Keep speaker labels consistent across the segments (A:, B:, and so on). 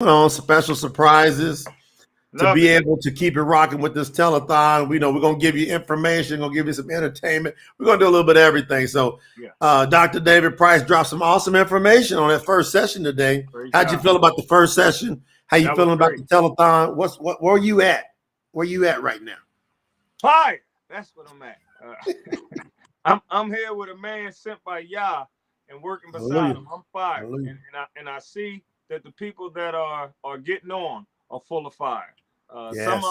A: on special surprises to
B: Love
A: be
B: it.
A: able to keep it rocking with this telethon. We know we're gonna give you information, gonna give you some entertainment. We're gonna do a little bit of everything. So,
B: Yeah.
A: Dr. David Price dropped some awesome information on that first session today.
B: Great
A: How'd you
B: job.
A: feel about the first session? How you
B: That was
A: feeling about
B: great.
A: the telethon? Where are you at? Where you at right now?
B: Fire. That's what I'm at. I'm here with a man sent by Yah and working beside
A: Hallelujah.
B: him. I'm fired,
A: Hallelujah.
B: and I see that the people that are getting on are full of fire.
A: Yes.
B: Some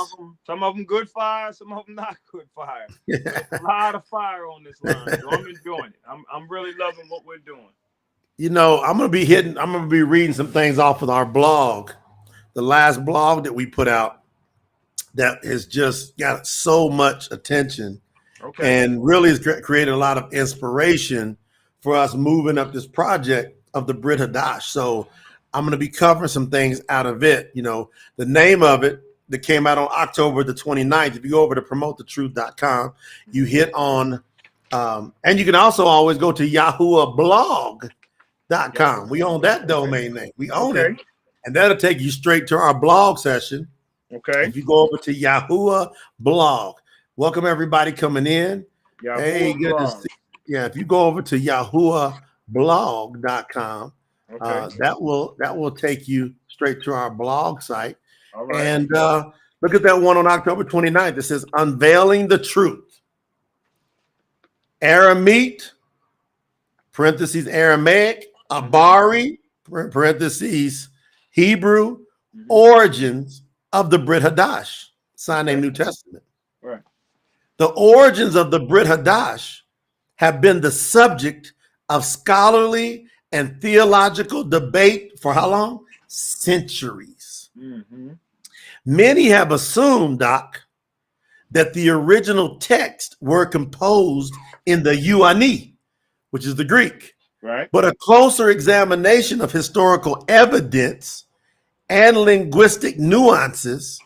B: of them good fire, some of them not good fire. But it's a lot of fire on this line, so I'm enjoying it. I'm really loving what we're doing.
A: I'm gonna be reading some things off of our blog, the last blog that we put out that has just got so much attention
B: Okay.
A: and really has created a lot of inspiration for us moving up this project of the Briyt Hadash. So I'm going to be covering some things out of it. The name of it that came out on October the 29th. If you go over to promotethetruth.com, you hit on, and you can also always go to yahuahblog.com. We own that domain name. We own
B: Okay.
A: it. And that'll take you straight to our blog session.
B: Okay.
A: If you go over to Yahuah blog, welcome everybody coming in.
B: Yahuah
A: Hey, good to
B: blog.
A: see you. Yeah, if you go over to yahuahblog.com,
B: Okay.
A: that will take you straight to our blog site.
B: All right.
A: And look at that one on October 29th. It says Unveiling the Truth. Aramite, parentheses Aramaic, Abari, parentheses Hebrew, origins of the Briyt Hadash, sign name New Testament.
B: Right.
A: The origins of the Briyt Hadash have been the subject of scholarly and theological debate for how long? Centuries.
B: Mm-hmm.
A: Many have assumed, Doc, that the original texts were composed in the Yuani, which is the Greek.
B: Right.
A: But a closer examination of historical evidence and linguistic nuances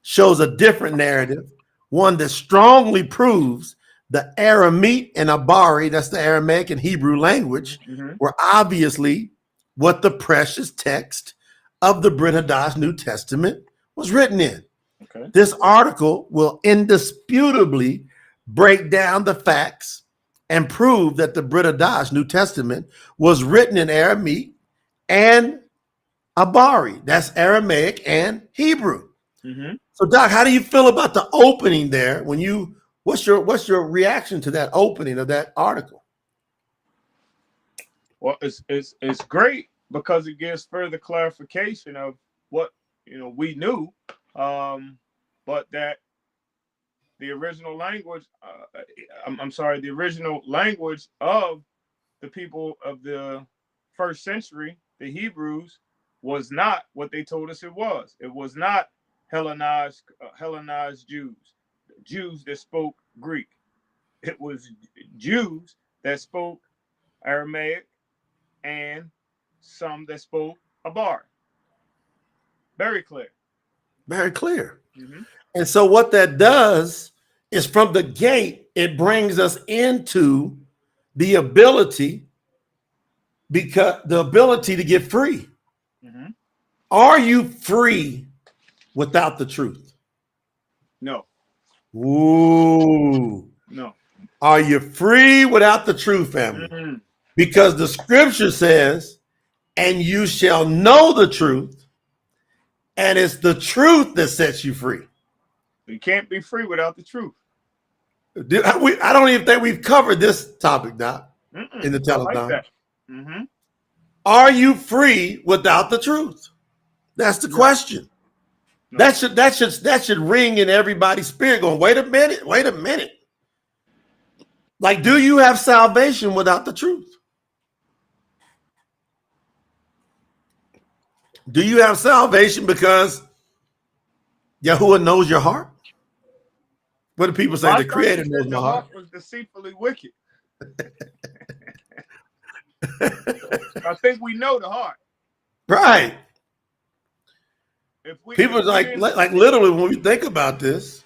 A: shows a different narrative, one that strongly proves the Aramite and Abari, that's the Aramaic and Hebrew language, were obviously what the precious text of the Briyt Hadash New Testament was written in.
B: Okay.
A: This article will indisputably break down the facts and prove that the Briyt Hadash New Testament was written in Aramaic and Abari, that's Aramaic and Hebrew.
B: Mm-hmm.
A: So, Doc, how do you feel about the opening there? What's your reaction to that opening of that article?
B: Well, it's great because it gives further clarification of what we knew, but that the original language, the original language of the people of the first century, the Hebrews, was not what they told us it was. It was not Hellenized Jews that spoke Greek. It was Jews that spoke Aramaic and some that spoke Abar. Very clear.
A: Very clear.
B: Mm-hmm.
A: And so what that does is from the gate, it brings us into the ability to get free.
B: Mm-hmm.
A: Are you free without the truth?
B: No.
A: Ooh.
B: No.
A: Are you free without the truth, family?
B: Mm-hmm.
A: Because the scripture says, and you shall know the truth, and it's the truth that sets you free.
B: You can't be free without the truth.
A: I don't even think we've covered this topic, Doc, in the telethon.
B: I like that. Mm-hmm.
A: Are you free without the truth? That's the question. No. That should ring in everybody's spirit going, wait a minute. Like, do you have salvation without the truth? Do you have salvation because Yahuwah knows your heart? What do people say? The Creator knows my heart.
B: Was deceitfully wicked. I think we know the heart.
A: Right. People like literally when we think about this,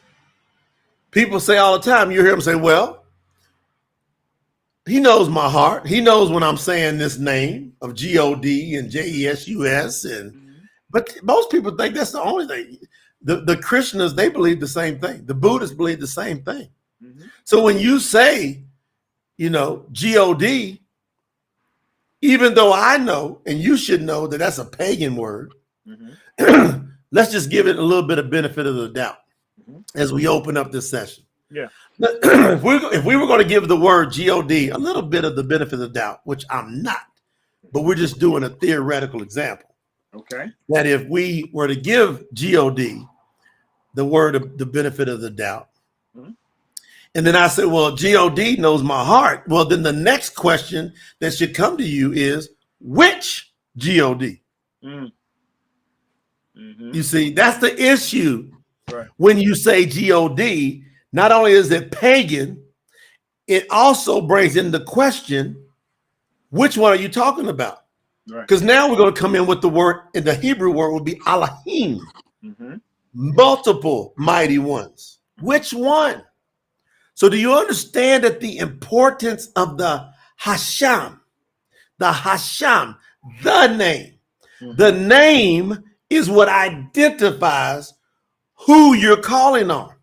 A: people say all the time, you hear them say, well, he knows my heart. He knows when I'm saying this name of God and Jesus and But most people think that's the only thing. The Krishnas, they believe the same thing. The Buddhists believe the same thing.
B: Mm-hmm.
A: So when you say, God, even though I know, and you should know that that's a pagan word,
B: Mm-hmm.
A: let's just give it a little bit of benefit of the doubt as we open up this session.
B: Yeah.
A: If we were going to give the word God a little bit of the benefit of the doubt, which I'm not, but we're just doing a theoretical example.
B: Okay.
A: That if we were to give God the word of the benefit of the doubt, and then I said, well, God knows my heart. Well, then the next question that should come to you is, which God?
B: Mm-hmm.
A: You see, that's the issue.
B: Right.
A: When you say God, not only is it pagan, it also brings into question, which one are you talking about?
B: Right.
A: Because now we're going to come in with the word, and the Hebrew word would be Elohim, multiple mighty ones. Which one? So do you understand that the importance of the Hasham, the name? The name is what identifies who you're calling on.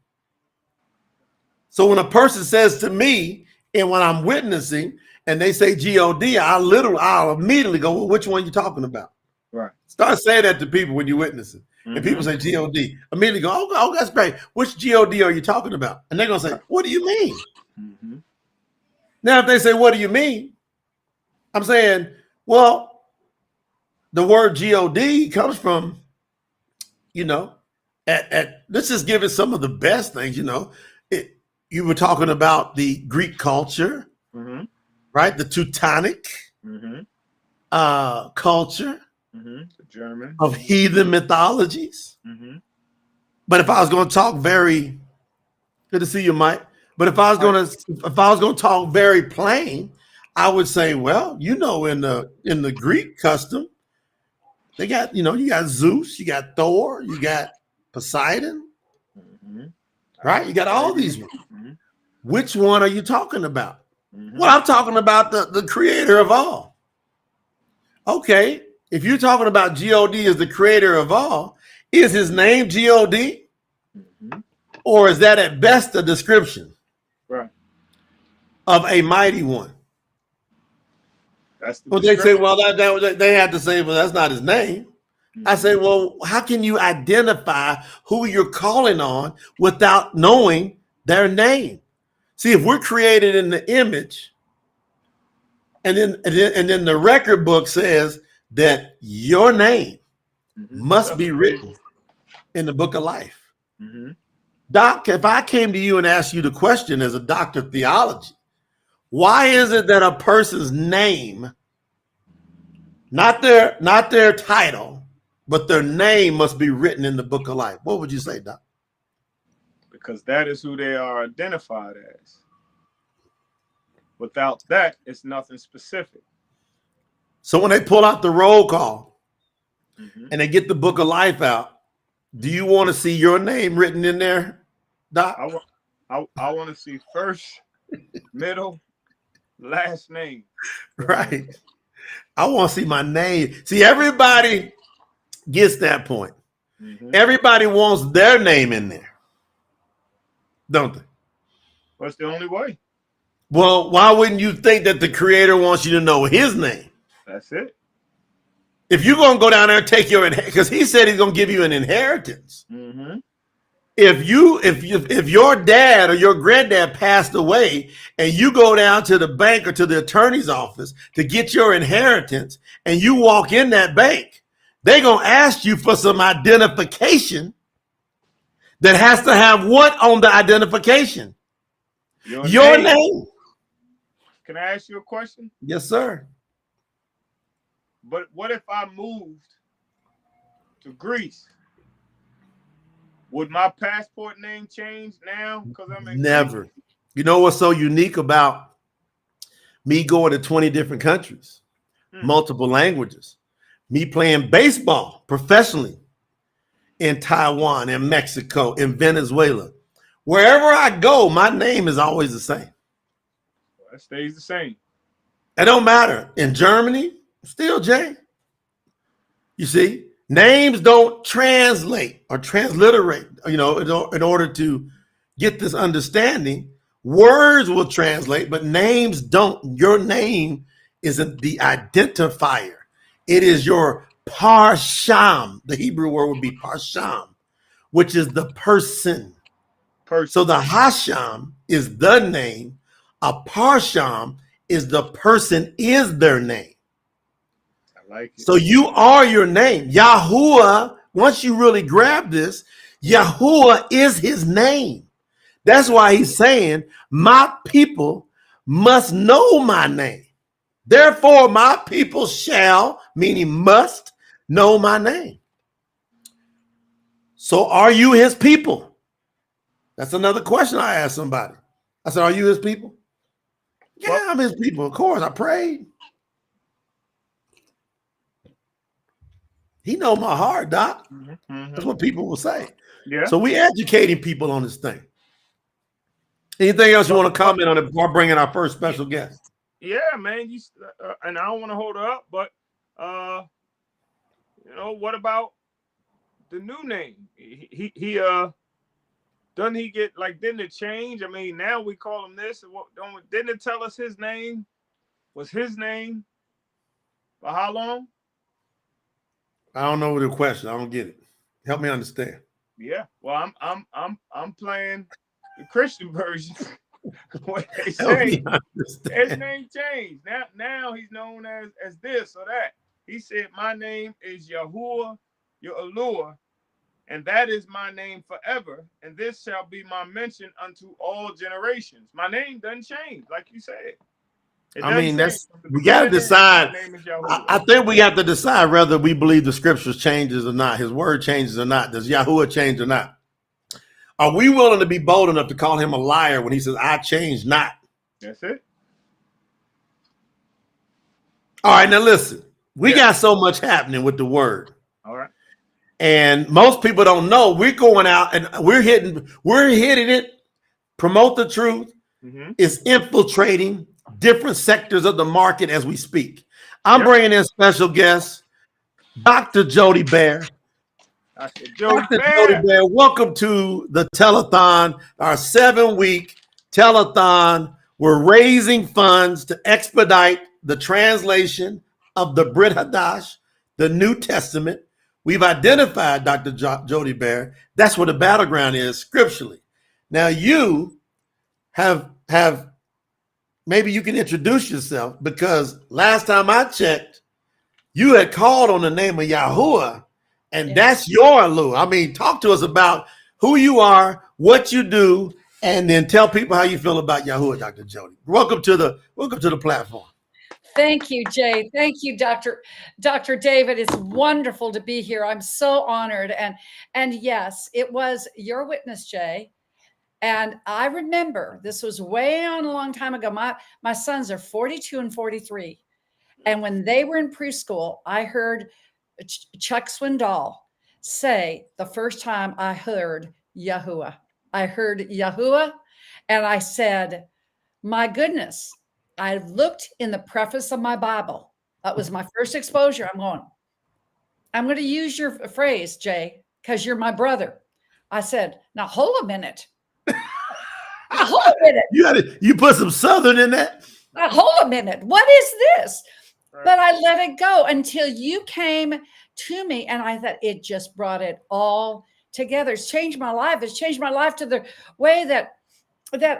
A: So when a person says to me, and when I'm witnessing, and they say God, I'll immediately go, well, which one are you talking about?
B: Right.
A: Start saying that to people when you're witnessing. And people say God. Immediately go, oh, that's great. Which God are you talking about? And they're going to say, what do you mean? Now, if they say, what do you mean? I'm saying, well, the word God comes from, let's just give it some of the best things, you were talking about the Greek culture, right? The Teutonic culture
B: The German
A: of heathen mythologies. But if I was going to talk very, good to see you, Mike. But if I was going to talk very plain, I would say, well, in the Greek custom, they got, you got Zeus, you got Thor, you got Poseidon, right? You got all these ones. Which one are you talking about? Well, I'm talking about the creator of all. Okay, if you're talking about God as the creator of all, is his name God? Or is that at best a description of a mighty one?
B: That's the
A: Well, they say, well, they have to say, well, that's not his name. I say, well, how can you identify who you're calling on without knowing their name? See, if we're created in the image, and then the record book says that your name must be written in the book of life. Doc, if I came to you and asked you the question as a doctor of theology, why is it that a person's name, not their title, but their name must be written in the book of life? What would you say, Doc?
B: Because that is who they are identified as. Without that, it's nothing specific.
A: So when they pull out the roll call and they get the book of life out, do you want to see your name written in there, Doc?
B: I want to see first, middle, last name.
A: Right. I want to see my name. See, everybody gets that point. Everybody wants their name in there, don't they?
B: What's the only way?
A: Well, why wouldn't you think that the creator wants you to know his name?
B: That's it.
A: If you're going to go down there and take because he said he's going to give you an inheritance. If your dad or your granddad passed away and you go down to the bank or to the attorney's office to get your inheritance and you walk in that bank, they're going to ask you for some identification that has to have what on the identification? Your name.
B: Can I ask you a question?
A: Yes, sir.
B: But what if I moved to Greece? Would my passport name change now? Because I'm in
A: Never.
B: Greece?
A: You know what's so unique about me going to 20 different countries, multiple languages, me playing baseball professionally in Taiwan, in Mexico, in Venezuela. Wherever I go, my name is always the same.
B: That stays the same.
A: It don't matter. In Germany, still Jay. You see, Names don't translate or transliterate, in order to get this understanding. Words will translate, but names don't. Your name isn't the identifier. It is your parsham. The Hebrew word would be parsham, which is the person. So the hasham is the name. A parsham is the person is their name.
B: I like it.
A: So you are your name. Yahuwah, once you really grab this, Yahuwah is his name. That's why he's saying, my people must know my name. Therefore, my people shall, meaning must, know my name. So are you his people? That's another question I asked somebody. I said, are you his people? Yeah, well, I'm his people. Of course, I prayed. He know my heart, Doc. Mm-hmm. That's what people will say.
B: Yeah.
A: So we educating people on this thing. Anything else you want to comment on it before bringing our first special guest?
B: Yeah, man. And I don't want to hold her up, but what about the new name? He doesn't he get didn't it change? I mean, now we call him this. Didn't it tell us his name was his name for how long?
A: I don't know the question. I don't get it. Help me understand.
B: Yeah. Well, I'm playing the Christian version. What they say, his name changed. Now he's known as this or that. He said, my name is Yahuwah, your Allure, and that is my name forever, and this shall be my mention unto all generations. My name doesn't change, like you said.
A: We got to decide. I think we have to decide whether we believe the scriptures changes or not. His word changes or not. Does Yahuwah change or not? Are we willing to be bold enough to call him a liar when he says, I change not?
B: That's it.
A: All right, now listen. We got so much happening with the word.
B: All right.
A: And most people don't know. We're going out and we're hitting it, promote the truth. Mm-hmm. It's infiltrating different sectors of the market as we speak. I'm bringing in special guest, Dr. Jody Bear. Dr. Jody Bear, welcome to the Telethon, our 7-week telethon. We're raising funds to expedite the translation of the Briyt Hadash, the New Testament. We've identified, Dr. Jody Bear, that's where the battleground is scripturally. Now you have maybe you can introduce yourself, because last time I checked, you had called on the name of Yahuwah, and that's your allure. I mean, talk to us about who you are, what you do, and then tell people how you feel about Yahuwah, Dr. Jody. Welcome to the platform.
C: Thank you, Jay. Thank you, Dr. David. It's wonderful to be here. I'm so honored. And yes, it was your witness, Jay. And I remember this was way on a long time ago. My sons are 42 and 43. And when they were in preschool, I heard Chuck Swindoll say the first time I heard Yahuwah. I heard Yahuwah, and I said, my goodness, I looked in the preface of my Bible. That was my first exposure. I'm going to use your phrase, Jay, because you're my brother. I said, now hold a minute. Hold a minute.
A: You put some Southern in that?
C: Hold a minute. What is this? Right. But I let it go until you came to me, and I thought it just brought it all together. It's changed my life. It's changed my life to the way that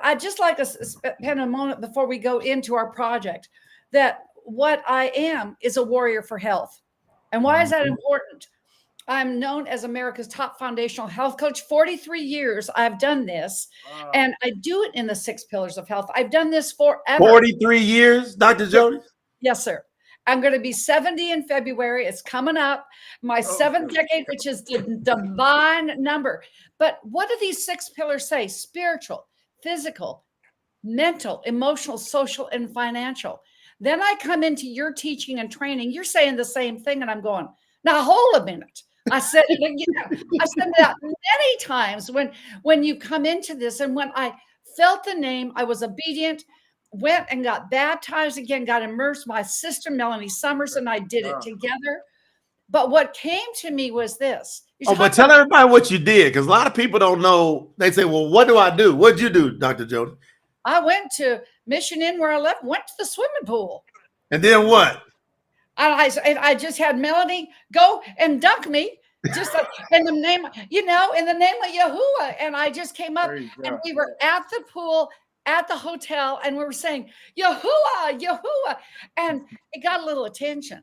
C: I just like to spend a moment before we go into our project, that what I am is a warrior for health. And why is that important? I'm known as America's top foundational health coach. 43 years I've done this, and I do it in the 6 pillars of health. I've done this forever.
A: 43 years, Dr. Jody?
C: Yes, sir. I'm going to be 70 in February. It's coming up. My 7th decade, which is the divine number. But what do these 6 pillars say? Spiritual, physical, mental, emotional, social, and financial. Then I come into your teaching and training. You're saying the same thing, and I'm going, now hold a minute. I said that many times when you come into this, and when I felt the name, I was obedient, went and got baptized again, got immersed. My sister Melanie Summers and I did it together. But what came to me was this.
A: Oh, but tell everybody what you did, because a lot of people don't know. They say, well, what do I do? What'd you do, Dr. Jody?
C: I went to Mission Inn where I left, went to the swimming pool.
A: And then what?
C: I just had Melanie go and dunk me, just in the name, in the name of Yahuwah. And I just came up, and we were at the pool at the hotel, and we were saying, Yahuwah, Yahuwah. And it got a little attention.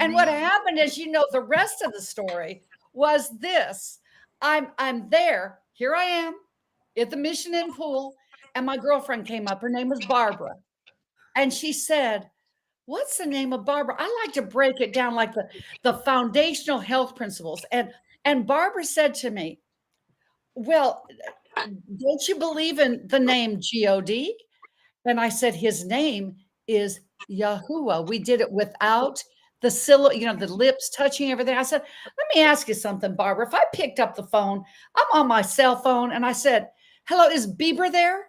C: And what happened is, the rest of the story was this. I'm there. Here I am at the Mission Inn pool, and my girlfriend came up. Her name was Barbara. And she said, what's the name of Barbara? I like to break it down like the foundational health principles. And Barbara said to me, well, don't you believe in the name God? And I said, his name is Yahuwah. We did it without the the lips touching everything. I said, let me ask you something, Barbara. If I picked up the phone, I'm on my cell phone, and I said, hello, is Bieber there?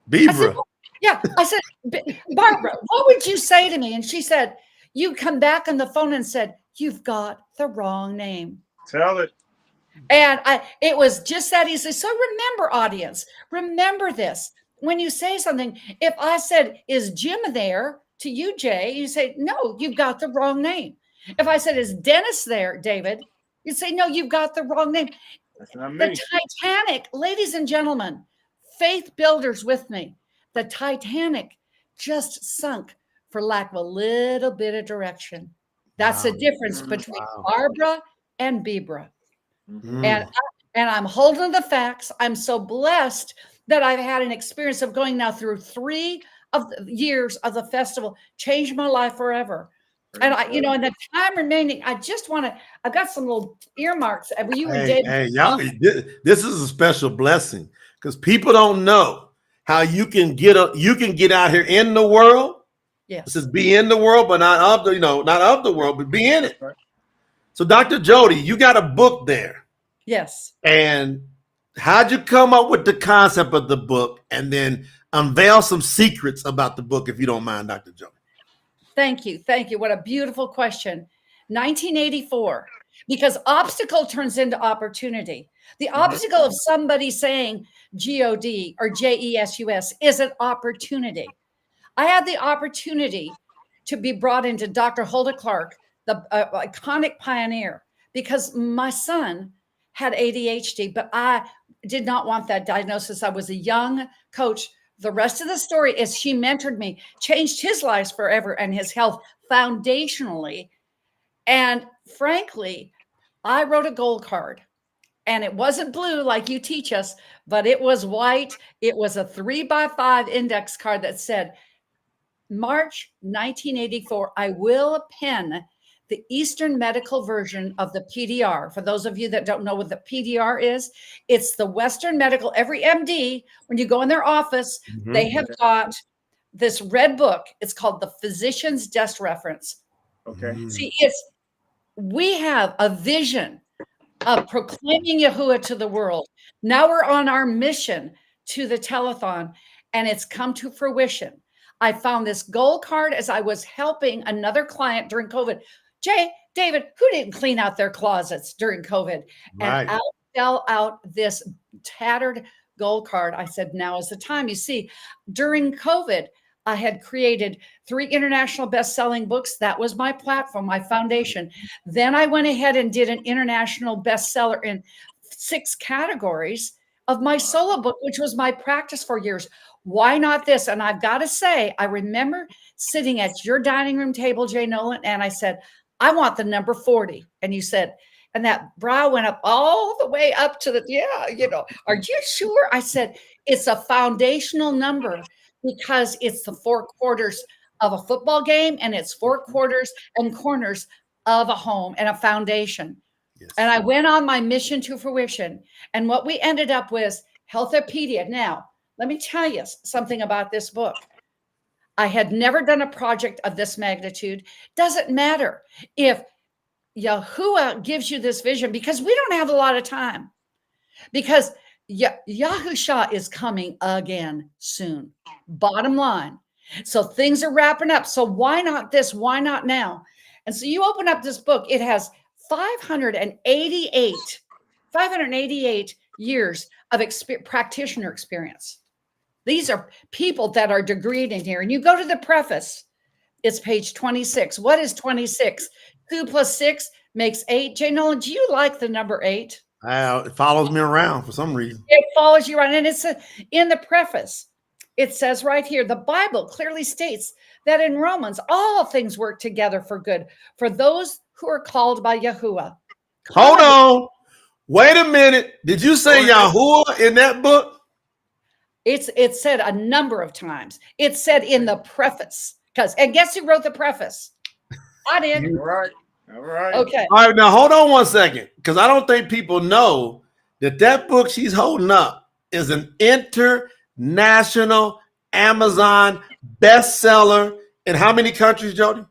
A: Bieber.
C: Yeah. I said, Barbara, what would you say to me? And she said, you come back on the phone and said, you've got the wrong name.
B: Tell it.
C: And it was just that easy. So remember, audience, remember this. When you say something, if I said, is Jim there to you, Jay, you say, no, you've got the wrong name. If I said, is Dennis there, David, you say, no, you've got the wrong name.
B: That's not me.
C: The Titanic, ladies and gentlemen, faith builders with me, the Titanic just sunk for lack of a little bit of direction. That's the difference between Barbara and Bibra. And I'm holding the facts. I'm so blessed that I've had an experience of going now through 3 of the years of the festival, changed my life forever. And in the time remaining, I just want to, I've got some little earmarks.
A: Hey, y'all, this is a special blessing, because people don't know how you can get out here in the world.
C: Yes.
A: This is be in the world, but not of the world, but be in it. Right. So Dr. Jody, you got a book there.
C: Yes.
A: And how'd you come up with the concept of the book, and then unveil some secrets about the book, if you don't mind, Dr. Jody?
C: Thank you. Thank you. What a beautiful question. 1984, because obstacle turns into opportunity. The obstacle of somebody saying G-O-D or J-E-S-U-S is an opportunity. I had the opportunity to be brought into Dr. Hulda Clark, the iconic pioneer, because my son had ADHD, but I did not want that diagnosis. I was a young coach. The rest of the story is she mentored me, changed his life forever and his health foundationally. And frankly, I wrote a gold card, and it wasn't blue like you teach us, but it was white. It was a 3x5 index card that said, March 1984, I will pen the Eastern medical version of the PDR. For those of you that don't know what the PDR is, it's the Western medical. Every MD, when you go in their office, they have got this red book. It's called the Physician's Desk Reference.
B: Okay.
C: See, we have a vision of proclaiming Yahuwah to the world. Now we're on our mission to the telethon, and it's come to fruition. I found this gold card as I was helping another client during COVID. Jay, David, who didn't clean out their closets during COVID?
A: Right.
C: And out fell out this tattered gold card. I said, now is the time. You see, during COVID, I had created 3 international best-selling books. That was my platform, my foundation. Then I went ahead and did an international bestseller in 6 categories of my solo book, which was my practice for years. Why not this? And I've got to say, I remember sitting at your dining room table, Jay Nolan, and I said, I want the number 40. And you said, and that brow went up all the way up to are you sure? I said, it's a foundational number because it's the 4 quarters of a football game, and it's 4 quarters and corners of a home and a foundation. Yes. And I went on my mission to fruition. And what we ended up with, Healthopedia. Now, let me tell you something about this book. I had never done a project of this magnitude. Doesn't matter if Yahuwah gives you this vision, because we don't have a lot of time, because Yahusha is coming again soon. Bottom line. So things are wrapping up. So why not this? Why not now? And so you open up this book, it has 588 years of practitioner experience. These are people that are degreed in here. And you go to the preface, it's page 26. What is 26? 2 plus 6 makes 8. Jay Nolan, do you like the number 8?
A: It follows me around for some reason.
C: It follows you around. And it's in the preface. It says right here, the Bible clearly states that in Romans, all things work together for good for those who are called by Yahuwah.
A: Hold on. Wait a minute. Did you say Yahuwah in that book?
C: It said a number of times. It said in the preface. And guess who wrote the preface? I did.
B: All right. All right.
C: Okay.
A: All right. Now, hold on one second, because I don't think people know that book she's holding up is an international Amazon bestseller in how many countries, Jody?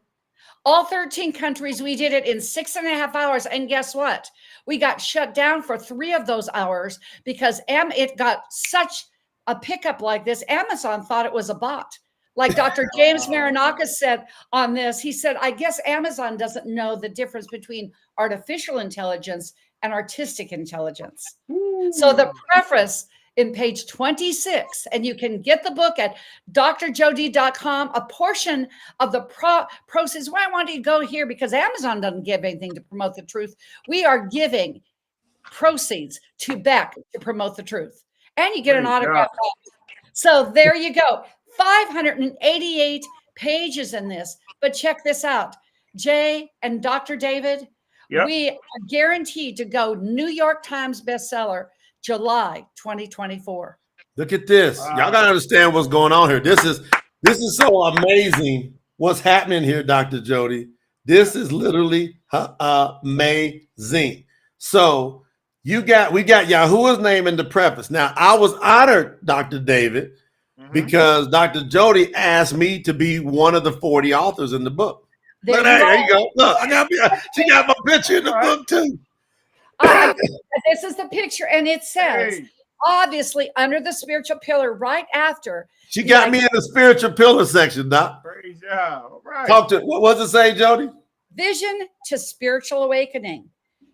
C: All 13 countries. We did it in 6.5 hours. And guess what? We got shut down for 3 of those hours because it got such a pickup like this. Amazon thought it was a bot. Like Dr. James Marinakis said on this, he said, I guess Amazon doesn't know the difference between artificial intelligence and artistic intelligence. So the preface in page 26, and you can get the book at drjody.com. A portion of the proceeds, why I wanted to go here because Amazon doesn't give anything to promote the truth. We are giving proceeds to Beck to promote the truth. And you get an autograph. So there you go. 588 pages in this. But check this out. Jay and Dr. David, we are guaranteed to go New York Times bestseller July 2024.
A: Look at this. Wow. Y'all got to understand what's going on here. This is so amazing what's happening here, Dr. Jody. This is literally amazing. So we got Yahuwah's name in the preface. Now, I was honored, Dr. David, because Dr. Jody asked me to be one of the 40 authors in the book. There you go. Look, she got my picture in the book too.
C: This is the picture, and it says, obviously, under the spiritual pillar, right after.
A: She got me in the spiritual pillar section, Doc.
B: Praise God. All right.
A: Talk to what does it say, Jody?
C: Vision to spiritual awakening.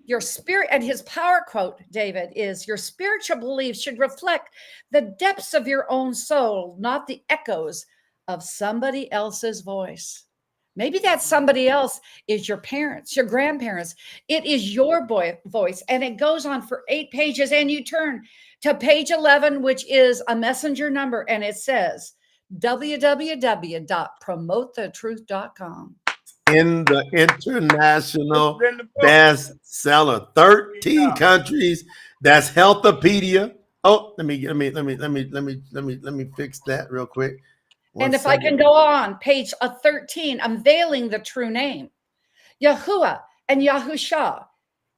C: Your spirit, and his power quote, David, is your spiritual beliefs should reflect the depths of your own soul, not the echoes of somebody else's voice. Maybe that somebody else is your parents, your grandparents. It is your voice. And it goes on for 8 pages. And you turn to page 11, which is a messenger number. And it says www.promotethetruth.com.
A: In the international bestseller, 13 countries. That's Healthopedia. Oh, let me fix that real quick.
C: And if I can go on, page 13, unveiling the true name, Yahuwah and Yahusha.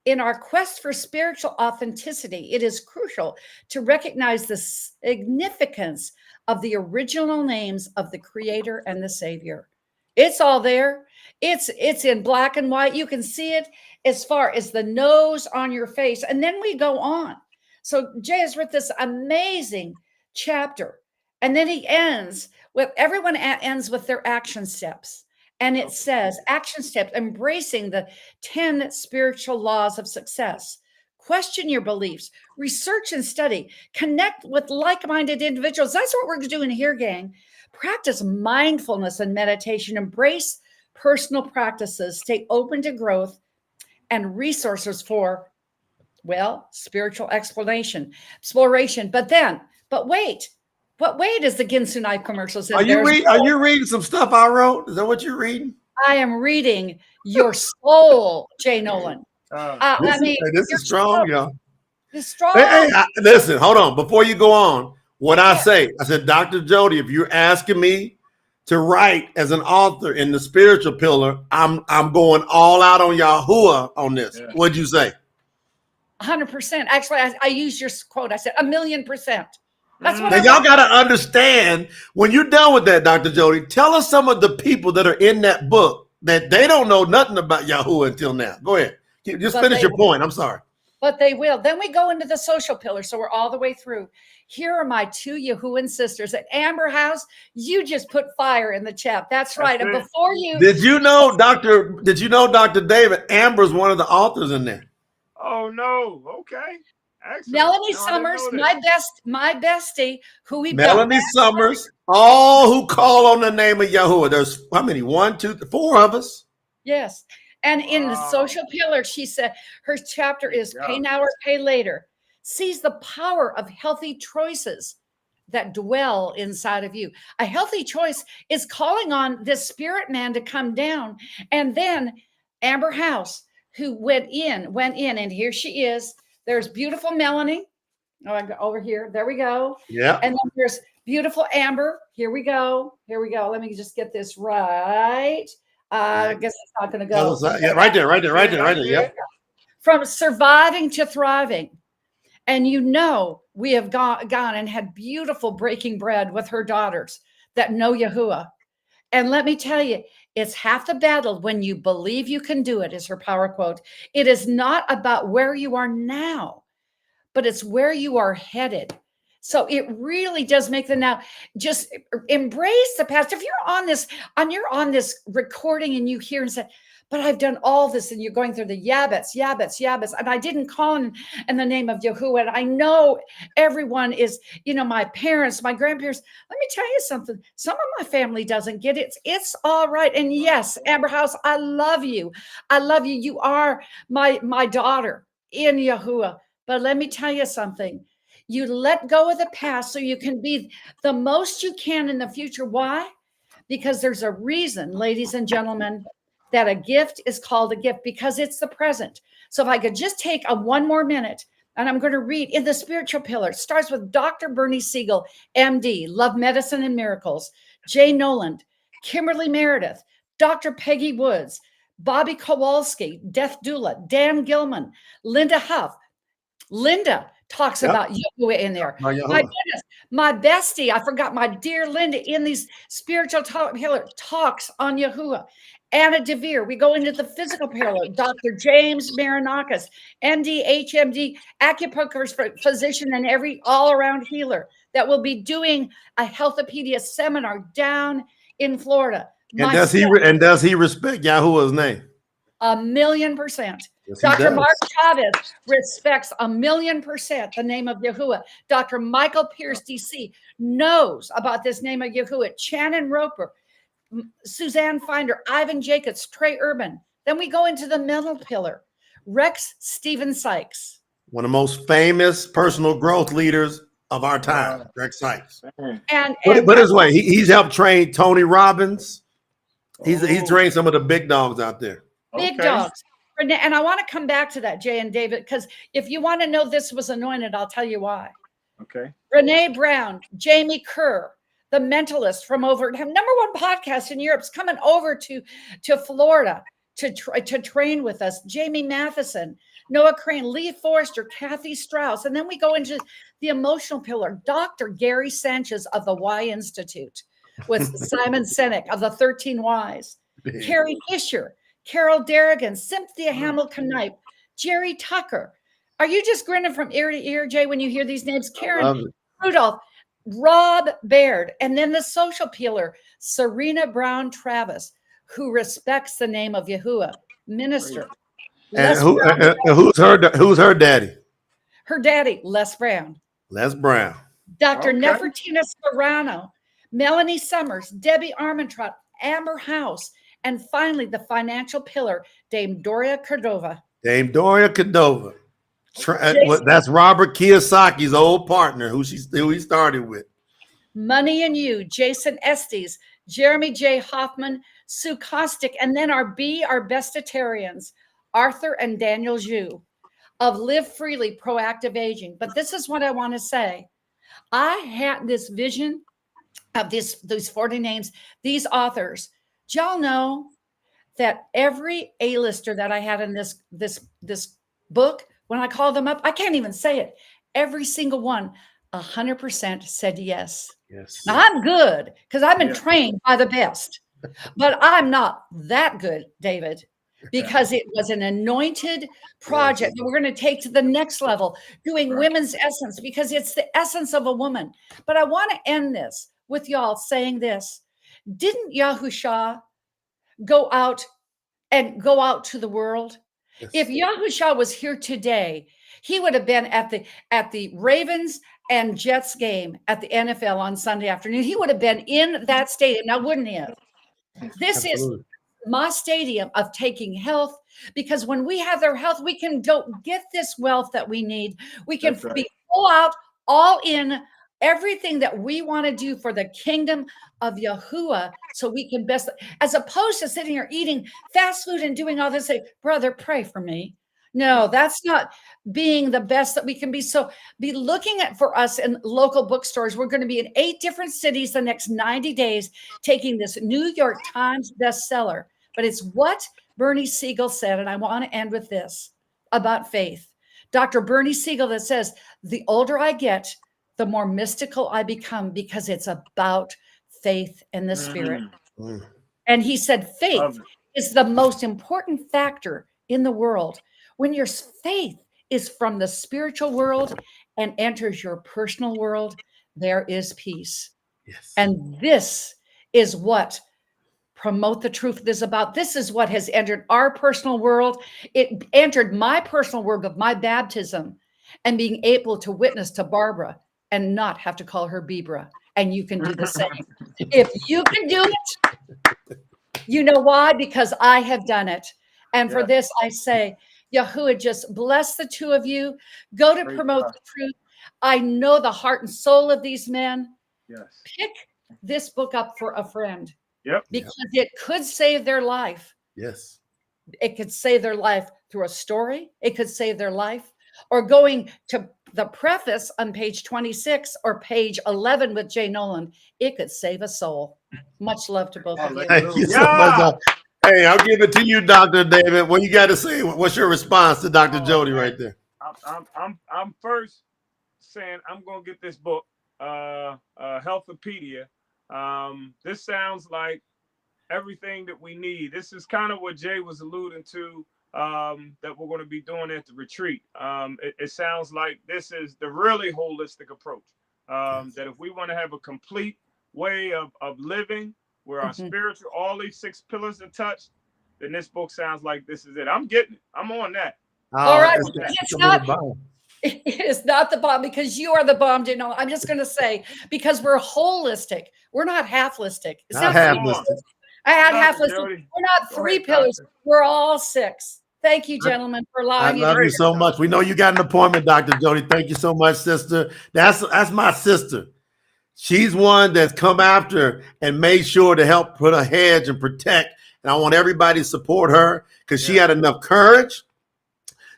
C: In our quest for spiritual authenticity, it is crucial to recognize the significance of the original names of the Creator and the Savior. It's all there. It's in black and white. You can see it as far as the nose on your face. And then we go on. So Jay has written this amazing chapter. And then he ends with, everyone ends with their action steps. And it says, action steps, embracing the 10 spiritual laws of success. Question your beliefs, research and study, connect with like-minded individuals. That's what we're doing here, gang. Practice mindfulness and meditation, embrace personal practices, stay open to growth and resources for, well, spiritual exploration. But wait, as the Ginsu knife commercial says.
A: Are you reading some stuff I wrote? Is that what you're reading?
C: I am reading your soul, Jay Nolan.
A: This is strong, y'all.
C: It's strong.
A: Listen, hold on. Before you go on, I said, Dr. Jody, if you're asking me to write as an author in the spiritual pillar, I'm going all out on Yahuwah on this. Yeah. What'd you say?
C: 100%. Actually, I used your quote. I said 1,000,000%. That's what
A: y'all got to understand. When you're done with that, Dr. Jody, tell us some of the people that are in that book that they don't know nothing about Yahuwah until now. Go ahead. Just finish your point. I'm sorry.
C: but they will. Then we go into the social pillar. So we're all the way through. Here are my two Yahuwah sisters at Amber House. You just put fire in the chat. That's right. And
B: it.
C: before you,
A: Did you know, Dr. David, Amber's one of the authors in there?
B: Oh no. Okay. Excellent.
C: Melanie
B: No, I didn't know
C: Summers,
B: that.
C: my bestie, who we
A: Melanie Summers, all who call on the name of Yahuwah. There's how many? 1, 2, 4 of us.
C: Yes. And in the
B: Wow.
C: social pillar, she said her chapter is
B: Yeah.
C: Pay Now or Pay Later. Sees the power of healthy choices that dwell inside of you. A healthy choice is calling on this spirit man to come down. And then Amber House, who went in, and here she is. There's beautiful Melanie. Oh, I go over here. There we go.
A: Yeah.
C: And then there's beautiful Amber. Here we go. Here we go. Let me just get this right. I guess it's not going to go.
A: Yeah, right there. Yep.
C: From surviving to thriving. And you know, we have gone and had beautiful breaking bread with her daughters that know Yahuwah. And let me tell you, it's half the battle when you believe you can do it, is her power quote. It is not about where you are now, but it's where you are headed. So it really does make the now. Just embrace the past. If you're on this recording and you hear and say, but I've done all this, and you're going through the yabbits, and I didn't call in the name of Yahuwah. And I know everyone is, my parents, my grandparents. Let me tell you something. Some of my family doesn't get it. It's all right. And yes, Amber House, I love you. I love you. You are my daughter in Yahuwah. But let me tell you something. You let go of the past so you can be the most you can in the future. Why? Because there's a reason, ladies and gentlemen, that a gift is called a gift, because it's the present. So if I could just take one more minute, and I'm going to read in the spiritual pillar. It starts with Dr. Bernie Siegel, MD, Love Medicine and Miracles, Jay Noland, Kimberly Meredith, Dr. Peggy Woods, Bobby Kowalski, Death Doula, Dan Gilman, Linda Huff. Linda talks about Yahuwah in there. My goodness, my bestie, I forgot, my dear Linda, in these spiritual pillar talks on Yahuwah. Anna DeVere, we go into the physical pillar. Dr. James Marinakis, MD, HMD, acupuncturist, physician, and every all-around healer that will be doing a Healthopedia seminar down in Florida.
A: And does he respect Yahuwah's name?
C: 1,000,000%.
A: Yes,
C: Dr. Mark Chavez respects 1,000,000% the name of Yahuwah. Dr. Michael Pierce, DC, knows about this name of Yahuwah. Shannon Roper, Suzanne Finder, Ivan Jacobs, Trey Urban. Then we go into the mental pillar. Rex Steven Sykes.
A: One of the most famous personal growth leaders of our time, Rex Sykes.
C: And
A: put his way, he's helped train Tony Robbins. He's trained some of the big dogs out there.
C: Big dogs. And I want to come back to that, Jay and David, because if you want to know this was anointed, I'll tell you why.
B: Okay.
C: Renee Brown, Jamie Kerr, the mentalist from over #1 podcast in Europe, is coming over to Florida to train with us. Jamie Matheson, Noah Crane, Lee Forrester, Kathy Strauss. And then we go into the emotional pillar. Dr. Gary Sanchez of the Y Institute with Simon Sinek of the 13 Ys. Carrie Fisher, Carol Derrigan, Cynthia Hamilton-Knipe, Jerry Tucker. Are you just grinning from ear to ear, Jay, when you hear these names? Karen Rudolph, Rob Baird, and then the social pillar, Serena Brown Travis, who respects the name of Yahuwah, minister.
A: And who's her daddy?
C: Her daddy, Les Brown.
A: Les Brown.
C: Dr. Nefertina Serrano, Melanie Summers, Debbie Armentrout, Amber House, and finally the financial pillar, Dame Doria Cordova.
A: Dame Doria Cordova. That's Robert Kiyosaki's old partner, who he started with.
C: Money and You, Jason Estes, Jeremy J. Hoffman, Sue Kostick, and then our bestitarians, Arthur and Daniel Zhu of Live Freely, Proactive Aging. But this is what I want to say. I had this vision of these 40 names, these authors. Do y'all know that every A-lister that I had in this book, when I called them up, I can't even say it. Every single one, 100% said yes.
A: Yes.
C: Now I'm good because I've been trained by the best, but I'm not that good, David. because it was an anointed project that we're going to take to the next level, doing women's essence, because it's the essence of a woman. But I want to end this with y'all saying this. Didn't Yahusha go out to the world?
A: Yes.
C: If Yahusha was here today, he would have been at the Ravens and Jets game at the NFL on Sunday afternoon. He would have been in that stadium. Now, wouldn't he have? This
A: Absolutely.
C: is my stadium of taking health, because when we have their health, we can go get this wealth that we need. We can be full out, all in, everything that we want to do for the kingdom of Yahuwah, so we can best, as opposed to sitting here eating fast food and doing all this. Say, brother, pray for me. No, that's not being the best that we can be. So be looking at for us in local bookstores. We're going to be in 8 different cities the next 90 days, taking this New York Times bestseller. But it's what Bernie Siegel said. And I want to end with this about faith. Dr. Bernie Siegel that says, the older I get, the more mystical I become, because it's about faith and the spirit. And he said, faith is the most important factor in the world. When your faith is from the spiritual world and enters your personal world, there is peace.
A: Yes.
C: And this is what Promote the Truth is about. This is what has entered our personal world. It entered my personal world of my baptism and being able to witness to Barbara and not have to call her Bibra. And you can do the same. If you can do it, you know why? Because I have done it. And for this, I say, Yahuwah, just bless the two of you. Go to Promote the Truth. I know the heart and soul of these men.
B: Yes.
C: Pick this book up for a friend.
B: Yep.
C: Because it could save their life.
A: Yes.
C: It could save their life through a story. It could save their life. Or going to the preface on page 26 or page 11 with Jay Nolan. It could save a soul. Much love to both of you.
A: Thank you so much. Hey, I'll give it to you, Dr. David. What you got to say? What's your response to Dr. Jody right there?
B: I'm first saying I'm gonna get this book, Healthopedia. This sounds like everything that we need. This is kind of what Jay was alluding to, that we're going to be doing at the retreat. It sounds like this is the really holistic approach, that if we want to have a complete way of living where our spiritual, all these 6 pillars are touched, then this book sounds like this is it. I'm getting it. I'm on that.
C: All right. It's not the bomb, because you are the bomb. You know, I'm just going to say, because we're holistic. We're not half-listic. It's not half-listic. I had half-listic. We're not 3 pillars. We're all 6. Thank you, gentlemen, for allowing me.
A: I love you so much. We know you got an appointment, Dr. Jody. Thank you so much, sister. That's my sister. She's one that's come after and made sure to help put a hedge and protect. And I want everybody to support her, because she had enough courage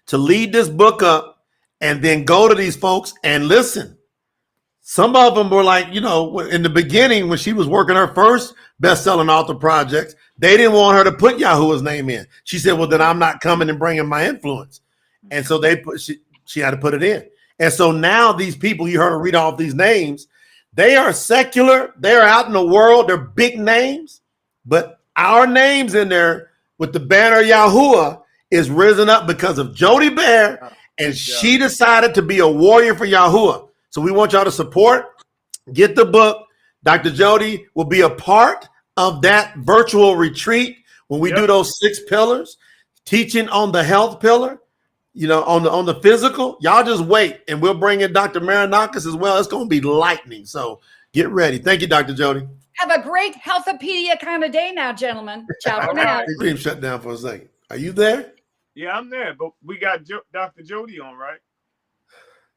A: to lead this book up and then go to these folks and listen. Some of them were like, you know, in the beginning when she was working her first best-selling author projects, they didn't want her to put Yahuwah's name in. She said, well, then I'm not coming and bringing my influence. And so she had to put it in. And so now these people, you heard her read off these names, they are secular. They're out in the world. They're big names. But our names in there with the banner Yahuwah is risen up because of Jody Bear. And she decided to be a warrior for Yahuwah. So we want y'all to support. Get the book. Dr. Jody will be a part of that virtual retreat when we do those 6 pillars, teaching on the health pillar, you know, on the physical. Y'all just wait, and we'll bring in Dr. Marinakis as well. It's going to be lightning. So get ready. Thank you, Dr. Jody.
C: Have a great Healthopedia kind of day now, gentlemen. Ciao for now.
A: The dream shut down for a second. Are you there?
B: Yeah, I'm there, but we got Dr. Jody on, right?